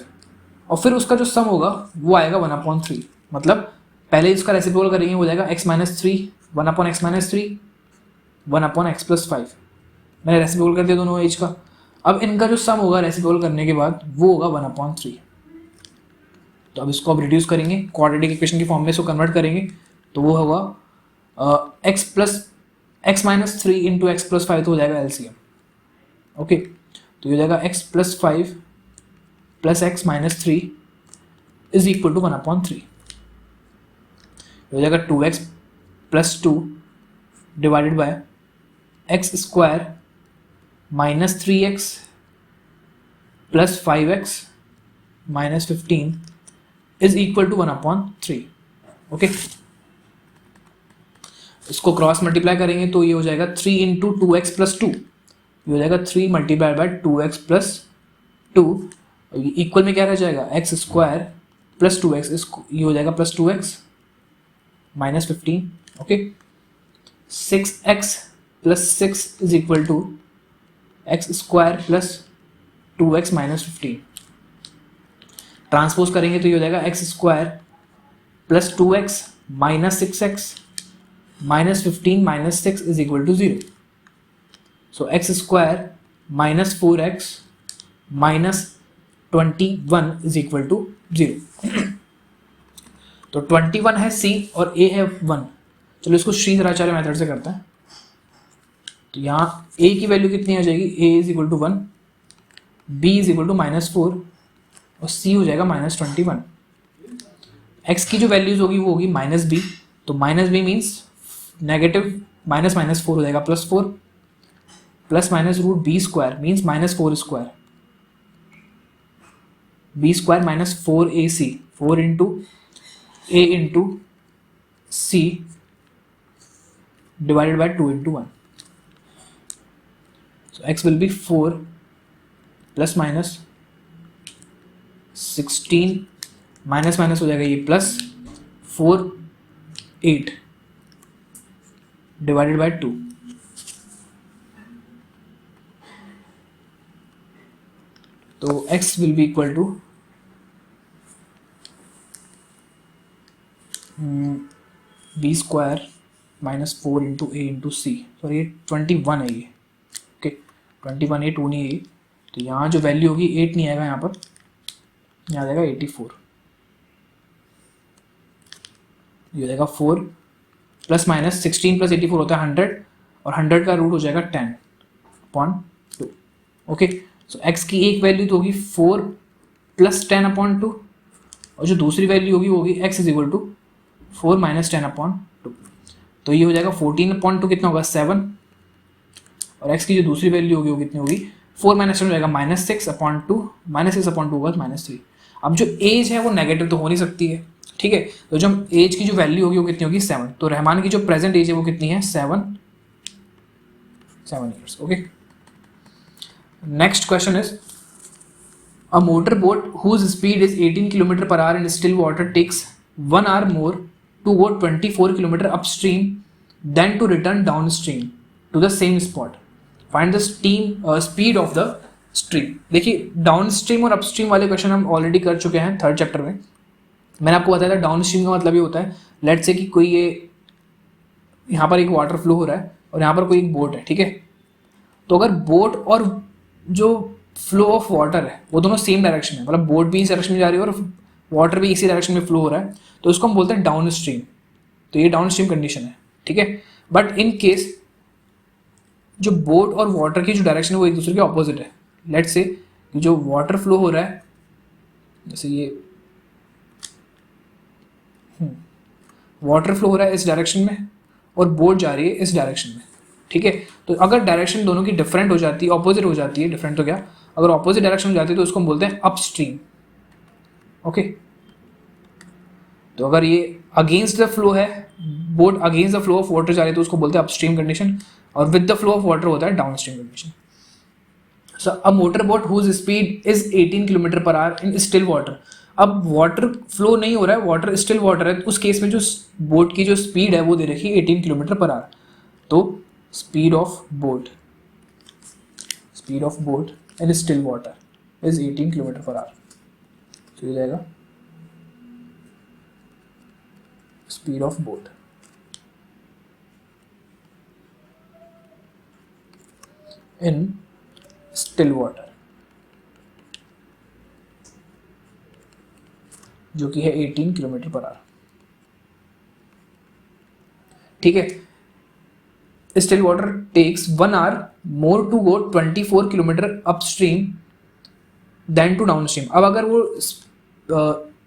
और फिर उसका जो सम होगा वो आएगा 1/3, मतलब पहले इसका रेसिप्रोकल करेंगे, हो जाएगा x minus three, one upon x minus three, one upon x plus five. मैंने रेसिप्रोकल कर दिया दोनों एज का। अब इनका जो सम होगा रेसिप्रोकल करने के बाद वो होगा वन अपॉन थ्री। तो अब इसको अब रिड्यूस करेंगे, क्वाड्रेटिक इक्वेशन की फॉर्म में इसको कन्वर्ट करेंगे, तो वो होगा x plus x minus three into x plus five, तो हो जाएगा एलसीएम। ओके, तो ये हो जाएगा x plus five plus x minus three is equal to one upon three. हो जाएगा two x plus two divided by x square minus three x plus five x minus fifteen is equal to one upon three. Okay, इसको क्रॉस मल्टीप्लाई करेंगे तो ये हो जाएगा three into two x plus two, ये हो जाएगा three multiply by two x plus two, equal में क्या रह जाएगा x square plus two x, ये हो जाएगा plus two x minus fifteen. Okay, six x plus six is equal to x square plus two x minus fifteen. Transpose करेंगे तो ये हो जाएगा x square plus two x minus six x minus fifteen minus six is equal to zero. So x square minus four x minus 21 is equal to zero. तो 21 है सी और ए है 1। चलो इसको श्रीधराचार्य मेथड से करते हैं। तो यहाँ ए की वैल्यू कितनी आ जाएगी, a is equal to 1, b is equal to minus four और सी हो जाएगा माइनस 21। एक्स की जो वैल्यूज होगी वो होगी माइनस बी, तो minus b means negative, minus minus four हो जाएगा plus four, plus minus root b square means minus four square, b square minus four a c, four into a into c divided by two into one. So x will be four plus minus 16 minus minus हो जाएगा ये plus four eight divided by two. तो x will be equal to b square minus four into a into C, sorry ये 21 है ये। ओके, 21 ए, टू नहीं है ये, तो यहाँ जो वैल्यू होगी 8 नहीं आएगा, यहाँ पर यहाँ आ जाएगा 84। ये हो जाएगा 4 प्लस माइनस 16 प्लस 84 होता है 100 और 100 का रूट हो जाएगा 10 अपॉन 2। ओके, सो x की एक वैल्यू तो होगी 4 प्लस 10 अपॉन 2 और जो दूसरी वैल्यू होगी वो होगी x is equal to 4 minus 10 upon 2। तो ये हो जाएगा 14 अपॉन 2 कितना होगा 7 और x की जो दूसरी वैल्यू होगी वो कितनी होगी 4 माइनस 10 हो जाएगा minus six upon two, minus six upon two होगा माइनस थ्री। अब जो एज है वो नेगेटिव तो हो नहीं सकती है, ठीक है, तो जो एज की जो वैल्यू होगी वो कितनी होगी 7। तो रहमान की जो प्रेजेंट एज है वो कितनी है 7 years. Okay, next question is a motor boat whose speed is 18 km per hour in still water takes 1 hour more to go 24 km upstream than to return downstream to the same spot. Find the speed of the stream. देखिए डाउन स्ट्रीम और अपस्ट्रीम वाले क्वेश्चन हम ऑलरेडी कर चुके हैं थर्ड चैप्टर में। मैंने आपको बताया था डाउन स्ट्रीम का मतलब ये होता है, लेट्स से कि कोई ये यहाँ पर एक वाटर फ्लो हो रहा है और यहाँ पर कोई एक बोट है, ठीक है, तो अगर बोट और जो फ्लो ऑफ वाटर है वो दोनों सेम डायरेक्शन है, मतलब बोट भी इस डायरेक्शन में जा रही है और वाटर भी इसी डायरेक्शन में फ्लो हो रहा है, तो उसको हम बोलते हैं डाउन स्ट्रीम। तो ये डाउन स्ट्रीम कंडीशन है, ठीक है। बट इन केस जो बोट और वाटर की जो डायरेक्शन है वो एक दूसरे के ऑपोजिट है, लेट्स से जो वाटर फ्लो हो रहा है, जैसे ये वाटर फ्लो हो रहा है इस डायरेक्शन में और बोट जा रही है इस डायरेक्शन में, ठीक है। तो अगर डायरेक्शन दोनों की डिफरेंट हो जाती है, ऑपोजिट हो जाती है, डिफरेंट तो क्या, अगर ऑपोजिट डायरेक्शन हो जाती है तो उसको हम बोलते हैं अपस्ट्रीम। ओके, तो अगर ये अगेंस्ट द फ्लो है, boat against the flow of water जा रही है तो उसको बोलते हैं अपस्ट्रीम कंडीशन, और with the flow of water होता है downstream condition. So a motor boat whose speed is 18 kilometre per hour in still water. अब वाटर फ्लो नहीं हो रहा है, वाटर स्टिल वाटर है, उस केस में जो बोट की जो स्पीड है वो दे रखी है 18 किलोमीटर पर आवर। तो speed of boat in still water is 18 kilometre per hour. तो हो जाएगा speed of boat in still water, जो कि है 18 किलोमीटर पर आवर। ठीक है, still water takes 1 hour more to go 24 kilometre upstream than to downstream. अब अगर वो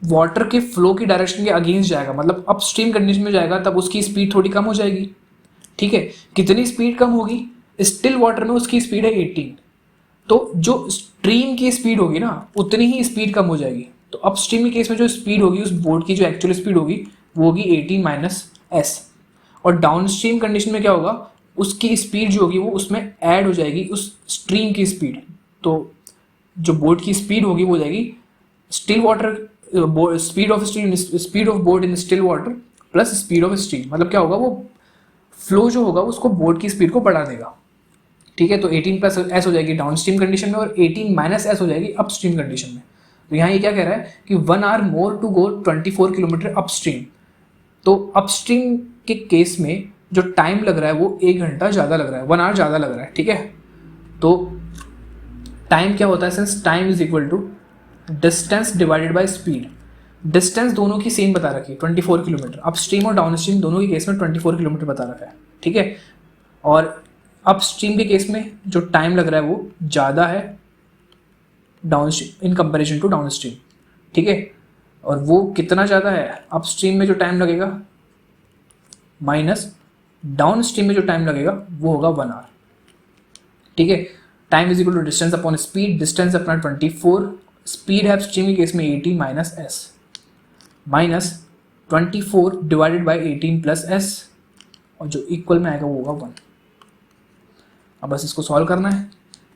वाटर के फ्लो की डायरेक्शन के अगेंस्ट जाएगा, मतलब अपस्ट्रीम कंडीशन में जाएगा, तब उसकी स्पीड थोड़ी कम हो जाएगी। ठीक है, कितनी स्पीड कम होगी? स्टिल वाटर में उसकी स्पीड है 18, तो जो स्ट्रीम की स्पीड होगी ना उतनी ही स्पीड कम हो जाएगी। तो अपस्ट्रीम के केस में जो स्पीड होगी उस बोट की, जो एक्चुअल स्पीड होगी वो होगी 18 माइनस एस। और डाउनस्ट्रीम कंडीशन में क्या होगा, उसकी स्पीड जो होगी वो उसमें ऐड हो जाएगी उस स्ट्रीम की स्पीड। तो जो बोट की स्पीड होगी वो हो जाएगी still water speed of boat in still water plus speed of stream. मतलब क्या होगा, वो फ्लो जो होगा उसको बोट की स्पीड को बढ़ा देगा। ठीक है, तो 18 प्लस एस हो जाएगी डाउनस्ट्रीम कंडीशन में और 18 माइनस एस हो जाएगी अपस्ट्रीम कंडीशन में। तो यहाँ ये क्या कह रहा है कि 1 hour more to go 24 kilometre upstream. तो अपस्ट्रीम के केस में जो टाइम लग रहा है वो 1 घंटा ज़्यादा लग रहा है, 1 hour ज़्यादा लग रहा है। ठीक है, तो टाइम क्या होता है, since time is equal to distance divided by speed. Distance दोनों की सेम बता रखी है 24 किलोमीटर, अपस्ट्रीम और डाउनस्ट्रीम दोनों के केस में 24 किलोमीटर बता रखा है। ठीक है, और अपस्ट्रीम के केस में जो टाइम लग रहा है वो ज़्यादा है downstream in comparison to downstream. ठीक है, और वो कितना ज़्यादा है, अपस्ट्रीम में जो टाइम लगेगा माइनस डाउनस्ट्रीम में जो टाइम लगेगा वो होगा 1 hour। ठीक है, time is equal to distance upon speed, distance अपना 24, स्पीड है अपस्ट्रीम के केस में 18 minus s, minus 24 divided by 18 plus s, और जो इक्वल में आएगा वो होगा 1। अब बस इसको सॉल्व करना है।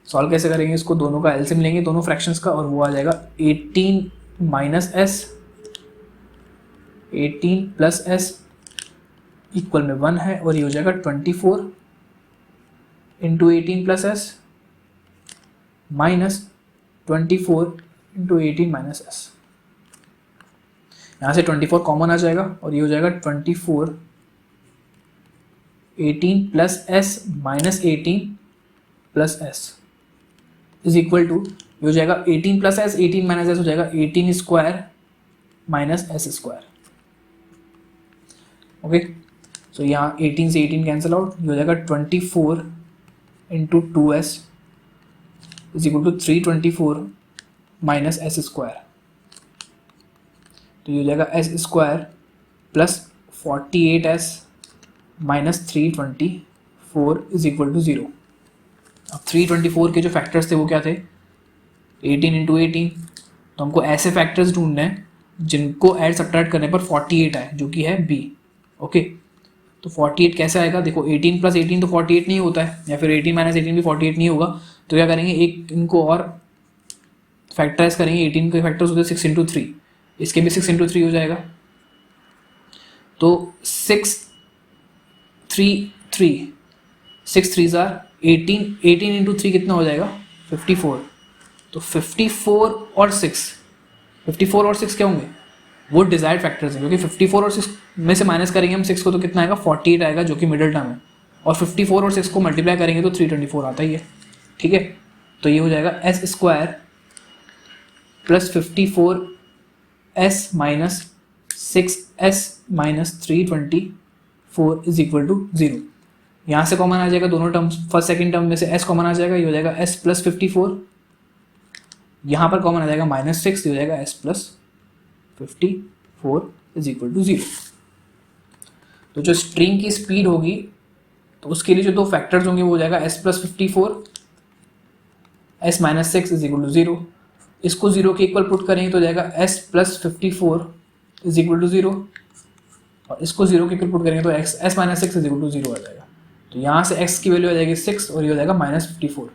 सॉल्व कैसे करेंगे, इसको दोनों का एलसीएम लेंगे दोनों फ्रैक्शंस का, और वो आ जाएगा 18 minus S 18 plus S equal में 1 है, और ये हो जाएगा 24 into 18 plus s minus 24 into 18 minus S. यहाँ से 24 कॉमन आ जाएगा और ये हो जाएगा 24 18 plus s minus 18 plus s is equal to, ये हो जाएगा 18 प्लस एस 18 माइनस एस हो जाएगा 18 square minus s square. Okay, so यहाँ 18 से 18 कैंसिल आउट, ये हो जाएगा 24 into 2s is equal to 324 minus s square. तो ये हो जाएगा s square plus 48s minus 324 is equal to 0। अब 324 के जो फैक्टर्स थे वो क्या थे, 18 इंटू 18, तो हमको ऐसे फैक्टर्स ढूंढने हैं जिनको ऐड सब्ट्रैक्ट करने पर 48 आए, जो कि है बी। ओके, तो 48 कैसे आएगा, देखो 18 प्लस 18 तो 48 नहीं होता है, या फिर 18 माइनस 18 भी 48 नहीं होगा। तो क्या करेंगे, एक इनको और फैक्टराइज करेंगे। 18 के फैक्टर्स होते हैं 6 इंटू 3, इसके भी 6 इंटू 3 हो जाएगा। तो 6 3 जार 18 इंटू 3 कितना हो जाएगा 54। तो 54 और 6 क्या होंगे, वो डिजायर्ड फैक्टर्स हैं, क्योंकि 54 और 6 में से माइनस करेंगे हम 6 को तो कितना आएगा 48 आएगा, जो कि मिडिल टर्म है, और 54 और 6 को मल्टीप्लाई करेंगे तो 324 आता ही है। ठीक है, तो ये हो जाएगा s square plus 54s minus 6s minus 324 is equal to 0। यहाँ से कॉमन आ जाएगा दोनों टर्म्स, फर्स्ट सेकंड टर्म में से s कॉमन आ जाएगा, ये हो जाएगा s प्लस 54, यहाँ पर कॉमन आ जाएगा माइनस 6, ये हो जाएगा s plus 54 is equal to 0। तो जो स्ट्रिंग की स्पीड होगी तो उसके लिए जो दो फैक्टर्स होंगे वो हो जाएगा s plus 54 s minus 6 is equal to 0। इसको 0 के इक्वल पुट करेंगे तो हो जाएगा s plus 54 is equal to 0, और इसको 0 के इक्वल पुट करेंगे तो s minus 6 is equal to 0 आ जाएगा। तो यहाँ से x की वैल्यू आ जाएगी 6 और ये हो जाएगा माइनस 54।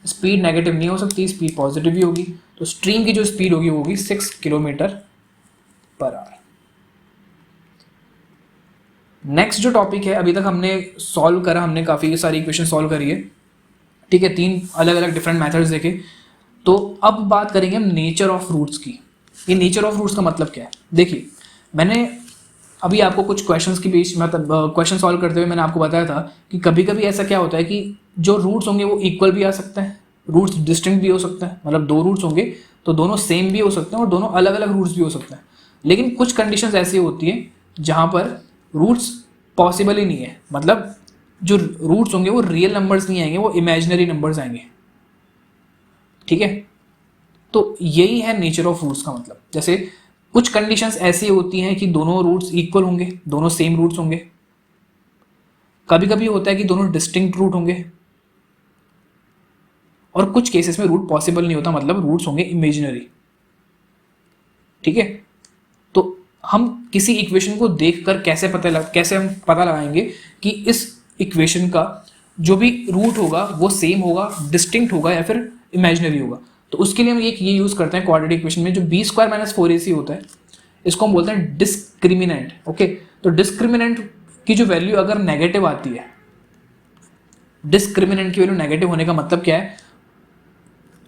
स्पीड नेगेटिव नहीं हो सकती, स्पीड पॉजिटिव ही होगी। तो स्ट्रीम की जो स्पीड होगी वो होगी 6 किलोमीटर पर आवर। नेक्स्ट जो टॉपिक है, अभी तक हमने सॉल्व करा, हमने काफ़ी सारी इक्वेशन सॉल्व करी है। ठीक है, 3 अलग अलग डिफरेंट मेथड्स देखे। तो अब बात करेंगे हम नेचर ऑफ रूट्स की। ये नेचर ऑफ रूट्स का मतलब क्या है, देखिए मैंने अभी आपको कुछ क्वेश्चंस के बीच मतलब क्वेश्चन सॉल्व करते हुए मैंने आपको बताया था कि कभी कभी ऐसा क्या होता है कि जो रूट्स होंगे वो इक्वल भी आ सकते हैं, रूट्स डिस्टिंक्ट भी हो सकते हैं, मतलब दो रूट्स होंगे तो दोनों सेम भी हो सकते हैं और दोनों अलग अलग रूट्स भी हो सकते हैं। लेकिन कुछ कंडीशंस ऐसी होती हैं जहाँ पर रूट्स पॉसिबल ही नहीं है, मतलब जो रूट्स होंगे वो रियल नंबर्स नहीं आएंगे, वो इमेजिनरी नंबर्स आएंगे। ठीक है, तो यही है नेचर ऑफ रूट्स का मतलब। जैसे कुछ कंडीशंस ऐसी होती हैं कि दोनों रूट्स इक्वल होंगे, दोनों सेम रूट्स होंगे। कभी कभी होता है कि दोनों डिस्टिंक्ट रूट होंगे, और कुछ केसेस में रूट पॉसिबल नहीं होता, मतलब रूट्स होंगे इमेजिनरी। ठीक है, तो हम किसी इक्वेशन को देखकर कैसे हम पता लगाएंगे कि इस इक्वेशन का जो भी रूट होगा वो सेम होगा, डिस्टिंक्ट होगा या फिर इमेजिनरी होगा। तो उसके लिए हम ये यूज करते हैं क्वाड्रेटिक इक्वेशन में, जो बी स्क्वायर माइनस 4ac होता है, इसको हम बोलते हैं डिस्क्रिमिनेंट। ओके, तो डिस्क्रिमिनेंट की जो वैल्यू अगर नेगेटिव आती है, डिस्क्रिमिनेंट की वैल्यू नेगेटिव होने का मतलब क्या है,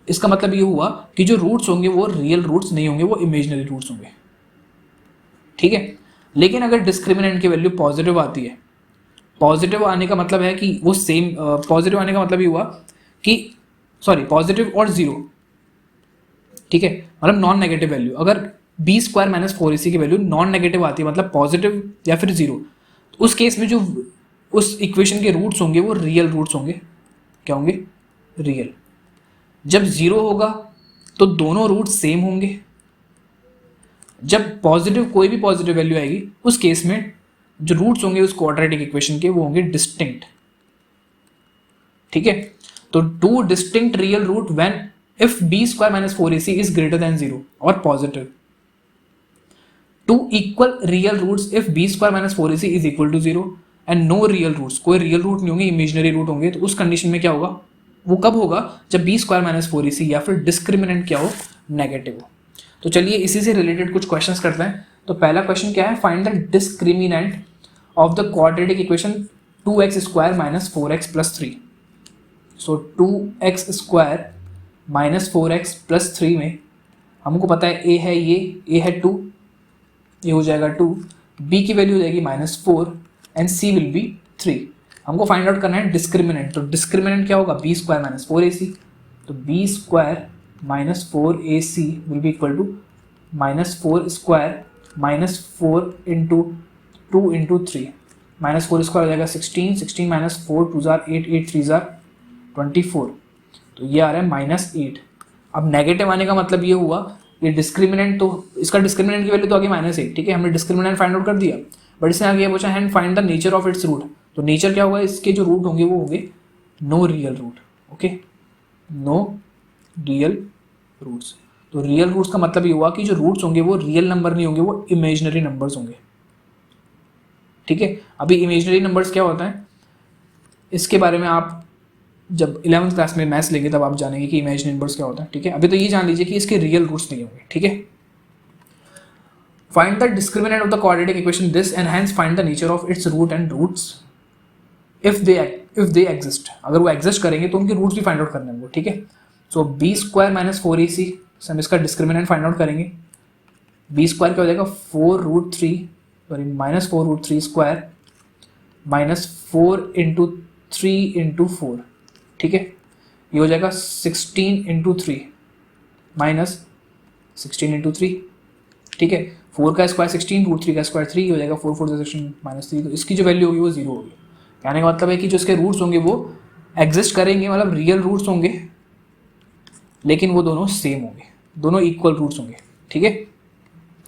इसका मतलब ये हुआ कि जो रूट्स होंगे वो रियल रूट्स नहीं होंगे, वो इमेजिनरी रूट्स होंगे। ठीक है, लेकिन अगर डिस्क्रिमिनेंट की वैल्यू पॉजिटिव आती है, पॉजिटिव आने का मतलब है कि वो सेम, पॉजिटिव आने का मतलब ये हुआ कि सॉरी पॉजिटिव और जीरो, ठीक है, मतलब नॉन नेगेटिव वैल्यू। अगर बी स्क्वायर माइनस 4ac की वैल्यू नॉन नेगेटिव आती है, मतलब पॉजिटिव या फिर जीरो, तो उस केस में जो उस इक्वेशन के रूट्स होंगे वो रियल रूट्स होंगे। क्या होंगे? रियल। जब जीरो होगा तो दोनों रूट सेम होंगे। जब पॉजिटिव, कोई भी पॉजिटिव वैल्यू आएगी, उस केस में जो रूट्स होंगे उस क्वाड्रेटिक इक्वेशन के वो होंगे डिस्टिंक्ट। ठीक है, तो two distinct real root when if b square minus 4ac is greater than zero और positive. Two equal real roots if b square minus 4ac is equal to zero and no real roots, कोई रियल रूट नहीं होंगे, इमेजिनरी रूट होंगे। तो उस कंडीशन में क्या होगा? वो कब होगा? जब बी स्क्वायर माइनस 4ac या फिर डिस्क्रिमिनेंट क्या हो? नेगेटिव हो। तो चलिए इसी से रिलेटेड कुछ क्वेश्चंस करते हैं। तो पहला क्वेश्चन क्या है? Find the discriminant of the quadratic equation 2x square minus 4x plus 3। So 2x square minus 4x plus 3 में हमको पता है a है ये, a है 2, ये हो जाएगा 2, b की वैल्यू हो जाएगी -4 एंड c विल बी 3। हमको फाइंड आउट करना है डिस्क्रिमिनेंट। तो डिस्क्रिमिनेंट क्या होगा? b square minus 4ac। तो b square minus 4ac will be equal to -4 square minus 4 into 2 into 3, -4 square हो जाएगा 16, 16 माइनस 4 2 जार 8, 8 3 जार 24, तो ये आ रहा है -8। अब नेगेटिव आने का मतलब ये हुआ ये डिस्क्रिमिनेंट, तो इसका डिस्क्रिमिनेंट की वैल्यू तो आगे -8, ठीक है, हमने डिस्क्रिमिनेंट फाइंड आउट कर दिया। बट इसने आगे पूछा and find the nature of its root. तो नेचर क्या होगा? इसके जो रूट होंगे वो होंगे no real root. Okay, no real roots. तो रियल रूट्स का मतलब ये हुआ कि जो रूट्स होंगे वो रियल नंबर नहीं होंगे, वो इमेजिनरी नंबर्स होंगे। ठीक है, अभी इमेजिनरी नंबर्स क्या होता है इसके बारे में आप जब 11th क्लास में मैथ्स लेंगे तब आप जानेंगे कि इमेजिनरी नंबर्स क्या होता है। ठीक है, अभी तो ये जान लीजिए कि इसके रियल रूट्स नहीं होंगे। ठीक है, find the discriminant of the quadratic equation this and hence find the nature of its root and roots if they exist. अगर वो एग्जिस्ट करेंगे तो उनके रूट्स भी फाइंड आउट करने होंगे। ठीक है, सो बी स्क्वायर माइनस 4ac से हम इसका डिस्क्रिमिनेंट फाइंड आउट करेंगे। बी स्क्वायर क्या हो जाएगा? 4√3 सॉरी -4√3 स्क्वायर -4 इंटू 3 इंटू 4। ठीक है, ये हो जाएगा 16 इंटू 3 माइनस 16 इंटू 3। ठीक है, 4 का स्क्वायर 16, √3 का स्क्वायर 3 हो जाएगा, 4 4 16 -3। तो इसकी जो वैल्यू होगी वो 0 होगी। कहने का मतलब है कि जो इसके रूट्स होंगे वो एग्जिस्ट करेंगे, मतलब रियल रूट्स होंगे, लेकिन वो दोनों सेम होंगे, दोनों इक्वल रूट्स होंगे। ठीक है,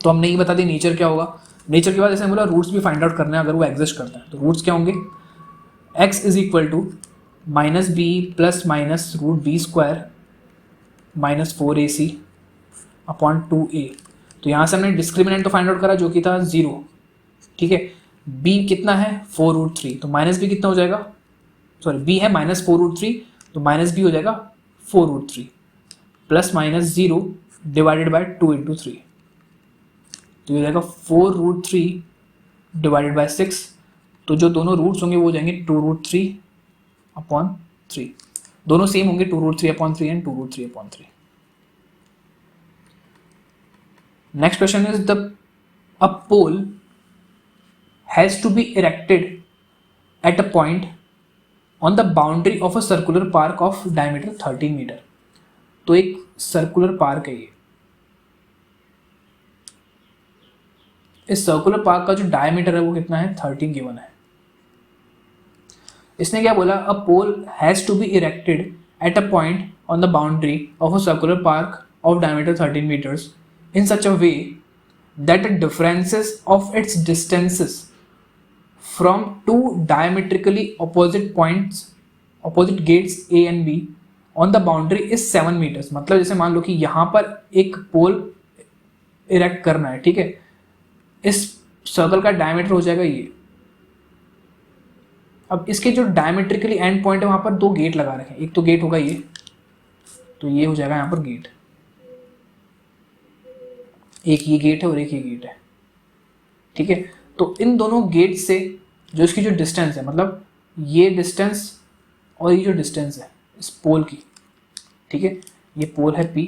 तो हमने ये बता दी नेचर क्या होगा। नेचर के बाद जैसे बोला रूट्स भी फाइंड आउट करना है अगर वो एग्जिस्ट करता है। तो रूट्स क्या होंगे? x is equal to -b plus minus √b square -4ac upon 2a। तो यहाँ से हमने डिस्क्रिमिनेंट तो फाइंड आउट करा जो कि था 0। ठीक है, b कितना है? 4√3, तो माइनस b कितना हो जाएगा? सॉरी b है -4√3, तो माइनस b हो जाएगा 4√3 plus minus 0 divided by 2 into 3, तो ये हो जाएगा 4√3 डिवाइडेड बाय 6। तो जो दोनों रूट्स होंगे वो हो जाएंगे 2√3 अपॉन 3, दोनों सेम होंगे 2√3 upon 3 and 2√3 upon 3। Next question is the a pole has to be erected at a point on the boundary of a circular park of diameter 13 metre. तो एक सर्कुलर पार्क है ये, इस सर्कुलर पार्क का जो डायमीटर है वो कितना है, 13 गिवन है। इसने क्या बोला, a pole has to be erected at a point on the boundary of a circular park of diameter 13 metres in such a way that the differences of its distances from two diametrically opposite points, opposite gates A and B on the boundary is 7 metres. मतलब जैसे मान लो कि यहाँ पर एक पोल इरेक्ट करना है, ठीक है, इस सर्कल का डायमीटर हो जाएगा ये। अब इसके जो डायमेट्रिकली एंड पॉइंट है वहां पर दो गेट लगा रखे हैं, एक तो गेट होगा ये, तो ये हो जाएगा यहाँ पर गेट, एक ये गेट है और एक ये गेट है, ठीक है। तो इन दोनों गेट से जो इसकी जो डिस्टेंस है, मतलब ये डिस्टेंस और ये जो डिस्टेंस है इस पोल की, ठीक है, ये पोल है P,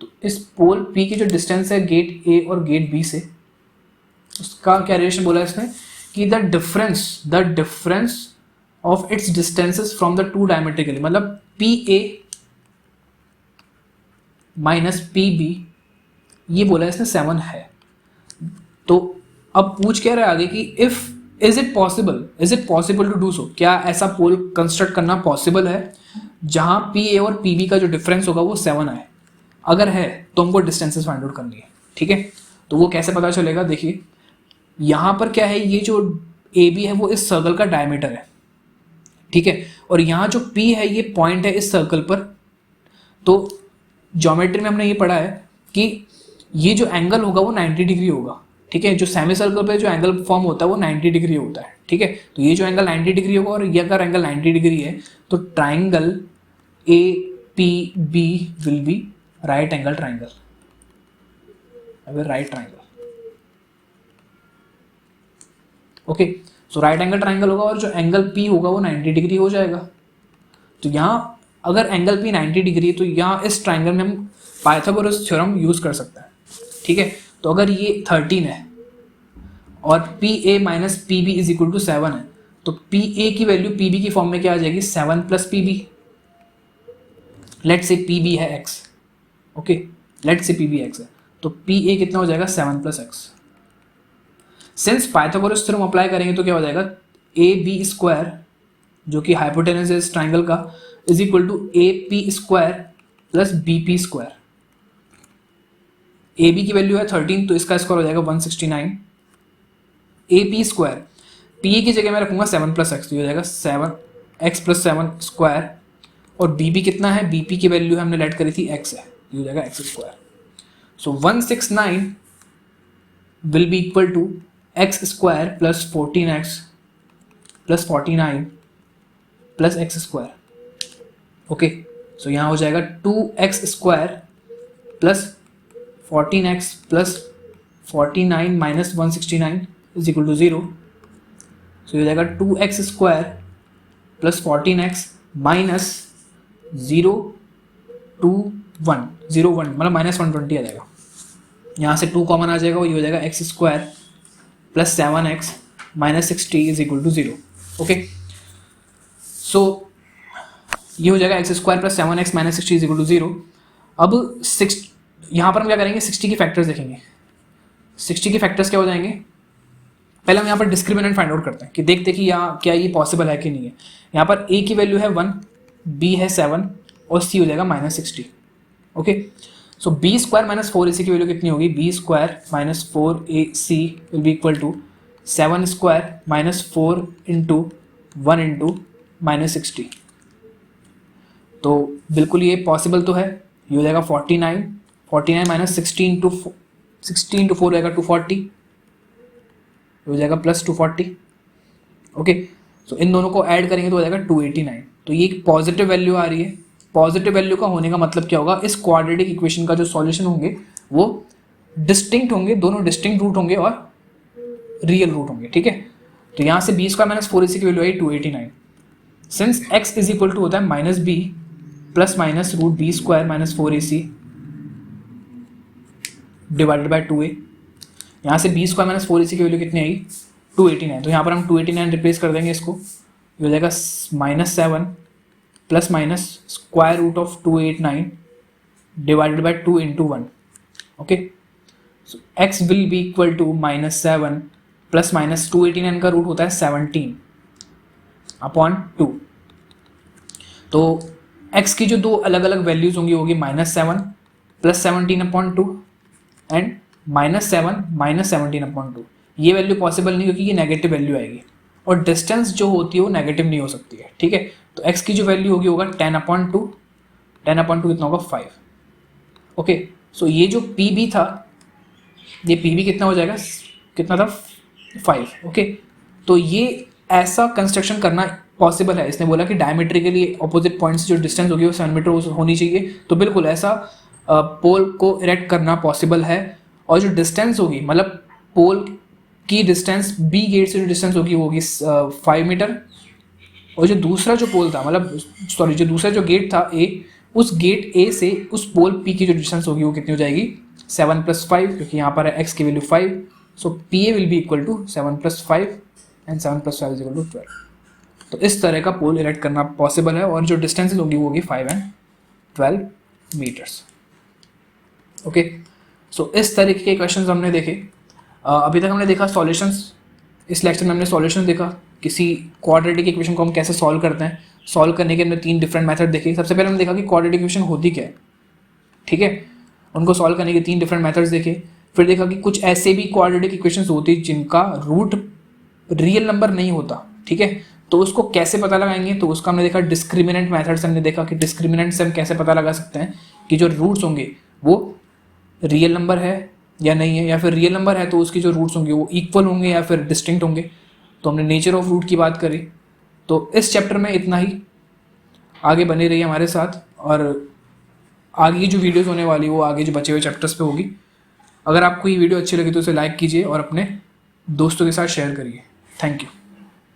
तो इस पोल P की जो डिस्टेंस है गेट A और गेट B से, उसका क्या रिलेशन बोला है इसने कि the difference of its distances from the two diametrically, मतलब PA माइनस PB, ये बोला है इसने 7 है। तो अब पूछ क्या रहा है आगे कि is it possible to do so, क्या ऐसा पोल कंस्ट्रक्ट करना पॉसिबल है जहां PA और PB का जो डिफरेंस होगा वो 7 है। अगर है तो हमको डिस्टेंसेस फाइंड आउट करनी है, ठीक है। तो वो कैसे पता चलेगा, देखिए यहाँ पर क्या है, ये जो AB है वो इस सर्कल का डायमीटर है, ठीक है, और यहाँ जो P है ये पॉइंट है इस सर्कल पर। तो ज्योमेट्री में हमने ये पढ़ा है कि ये जो एंगल होगा वो 90 डिग्री होगा, ठीक है। जो सेमी सर्कल पे जो एंगल फॉर्म होता है वो 90 डिग्री होता है, ठीक है। तो ये जो एंगल 90 डिग्री होगा और ये अगर एंगल 90 डिग्री है तो triangle APB will be right angle triangle, right triangle, okay. So right angle triangle होगा और जो एंगल P होगा वो 90 डिग्री हो जाएगा। तो यहाँ अगर एंगल P 90 डिग्री है तो यहाँ इस ट्राइंगल में हम पाइथागोरस थ्योरम यूज कर सकते हैं, ठीक है। तो अगर ये 13 है और PA minus PB is equal to 7 है, तो PA की वैल्यू PB की फॉर्म में क्या आ जाएगी, 7 प्लस PB। लेट से PB है x, ओके, लेट से PB x है, तो PA कितना हो जाएगा, 7 plus x। Since Pythagoras theorem apply करेंगे तो क्या हो जाएगा, AB स्क्वायर जो कि हाइपोटेनस है इस ट्राइंगल का is equal to AP square plus BP square. AB की वैल्यू है 13 तो इसका स्क्वायर हो जाएगा 169। AP स्क्वायर PA की जगह मैं रखूंगा 7 प्लस एक्स, तो हो जाएगा 7x प्लस 7 स्क्वायर, और BP कितना है, BP की वैल्यू हमने लेट करी थी x है, ये हो जाएगा x square. So 169 will be equal to x square plus 14x plus 49 plus x square, okay. So यहाँ हो जाएगा 2x square plus 14x plus 49 minus 169 is equal to 0। So हो जाएगा 2x square plus 14x minus 0 2 1 0 1 मतलब माइनस 120 आ जाएगा। यहाँ से 2 कॉमन आ जाएगा, ये हो जाएगा x square plus 7x minus 60 is equal to 0, okay. So ये हो जाएगा x square plus 7x minus 60 is equal to 0। अब 6 यहाँ पर हम क्या करेंगे, 60 की फैक्टर्स देखेंगे। 60 की फैक्टर्स क्या हो जाएंगे, पहले हम यहाँ पर डिस्क्रिमिनेंट फाइंड आउट करते हैं कि देखते कि यहाँ क्या ये पॉसिबल है कि नहीं है। यहाँ पर a की वैल्यू है 1, b है 7 और c हो जाएगा minus 60, okay. So b square minus 4ac की वैल्यू कितनी होगी, b square minus 4ac will be equal to 7 square minus 4 into 1 into minus 60। तो बिल्कुल ये पॉसिबल तो है, ये हो जाएगा 49 माइनस 16 इंटू 4 हो जाएगा 240, हो जाएगा प्लस 240, ओके। सो इन दोनों को ऐड करेंगे तो हो जाएगा 289। तो ये एक पॉजिटिव वैल्यू आ रही है। पॉजिटिव वैल्यू का होने का मतलब क्या होगा, इस क्वाड्रेटिक इक्वेशन का जो सॉल्यूशन होंगे वो डिस्टिंक्ट होंगे, दोनों डिस्टिंक्ट रूट होंगे और रियल रूट होंगे, ठीक है। तो यहाँ से b स्क्वायर माइनस 4ac की वैल्यू आई 289। Since x is equal to होता है minus b plus minus root b square minus 4ac divided by 2a। यहाँ से बी स्क्वायर माइनस 4ac की वैल्यू कितनी आएगी 289, तो यहाँ पर हम 289 रिप्लेस कर देंगे इसको, ये हो जाएगा -7 plus minus square root of 289 divided by 2 into 1। Okay, so x will be equal to -7 plus minus 289 का रूट होता है 17 अपॉन 2। तो x की जो दो अलग अलग वैल्यूज होंगी -7 plus 17 upon 2 and -7 minus 17 upon 2। ये वैल्यू पॉसिबल नहीं क्योंकि ये नेगेटिव वैल्यू आएगी और डिस्टेंस जो होती है वो नेगेटिव नहीं हो सकती है, ठीक है। तो x की जो वैल्यू होगा 10 अपॉन 2, 10 अपॉन 2 कितना होगा 5। ओके, सो ये जो pb था, ये pb कितना हो जाएगा, कितना था 5। ओके, तो ये ऐसा कंस्ट्रक्शन करना पॉसिबल है। इसने बोला कि डायमेट्रिकली अपोजिट पॉइंट्स जो डिस्टेंस होगी वो 7 मीटर होनी चाहिए, तो बिल्कुल ऐसा पोल को इरेक्ट करना पॉसिबल है। और जो डिस्टेंस होगी, मतलब पोल की डिस्टेंस बी गेट से जो डिस्टेंस होगी वो होगी 5 मीटर, और जो दूसरा जो पोल था, मतलब सॉरी जो दूसरा जो गेट था ए, उस गेट ए से उस पोल पी की जो डिस्टेंस होगी वो कितनी हो जाएगी 7 + 5, क्योंकि यहाँ पर है x की value 5, so P A will be equal to 7 + 5 and 7 + 5 = 12। तो इस तरह का पोल इरेक्ट करना पॉसिबल है और जो डिस्टेंसेज होगी वो होगी 5 एंड 12 मीटर्स। ओके, सो इस तरीके के क्वेश्चंस हमने देखे। अभी तक हमने देखा सॉल्यूशंस। इस लेक्चर में हमने सॉल्यूशंस देखा, किसी क्वाड्रेटिक इक्वेशन को हम कैसे सॉल्व करते हैं। सॉल्व करने के हमने 3 डिफरेंट मेथड देखे। सबसे पहले हमने देखा कि क्वाड्रेटिक इक्वेशन होती क्या है, ठीक है, उनको सॉल्व करने के 3 डिफरेंट मेथड्स देखे। फिर देखा कि कुछ ऐसे भी क्वाड्रेटिक इक्वेशंस होती है जिनका रूट रियल नंबर नहीं होता, ठीक है, तो उसको कैसे पता लगाएंगे। तो उसका हमने देखा डिस्क्रिमिनेंट मेथड्स। हमने देखा कि डिस्क्रिमिनेंट से हम कैसे पता लगा सकते हैं कि जो रूट्स होंगे वो रियल नंबर है या नहीं है, या फिर रियल नंबर है तो उसकी जो रूट्स होंगे वो इक्वल होंगे या फिर डिस्टिंक्ट होंगे। तो हमने नेचर ऑफ रूट की बात करी। तो इस चैप्टर में इतना ही, आगे बने रहिए हमारे साथ, और आगे की जो वीडियोस होने वाली वो आगे जो बचे हुए चैप्टर्स पे होगी। अगर आपको ये वीडियो अच्छी लगी तो उसे लाइक कीजिए और अपने दोस्तों के साथ शेयर करिए। Thank you.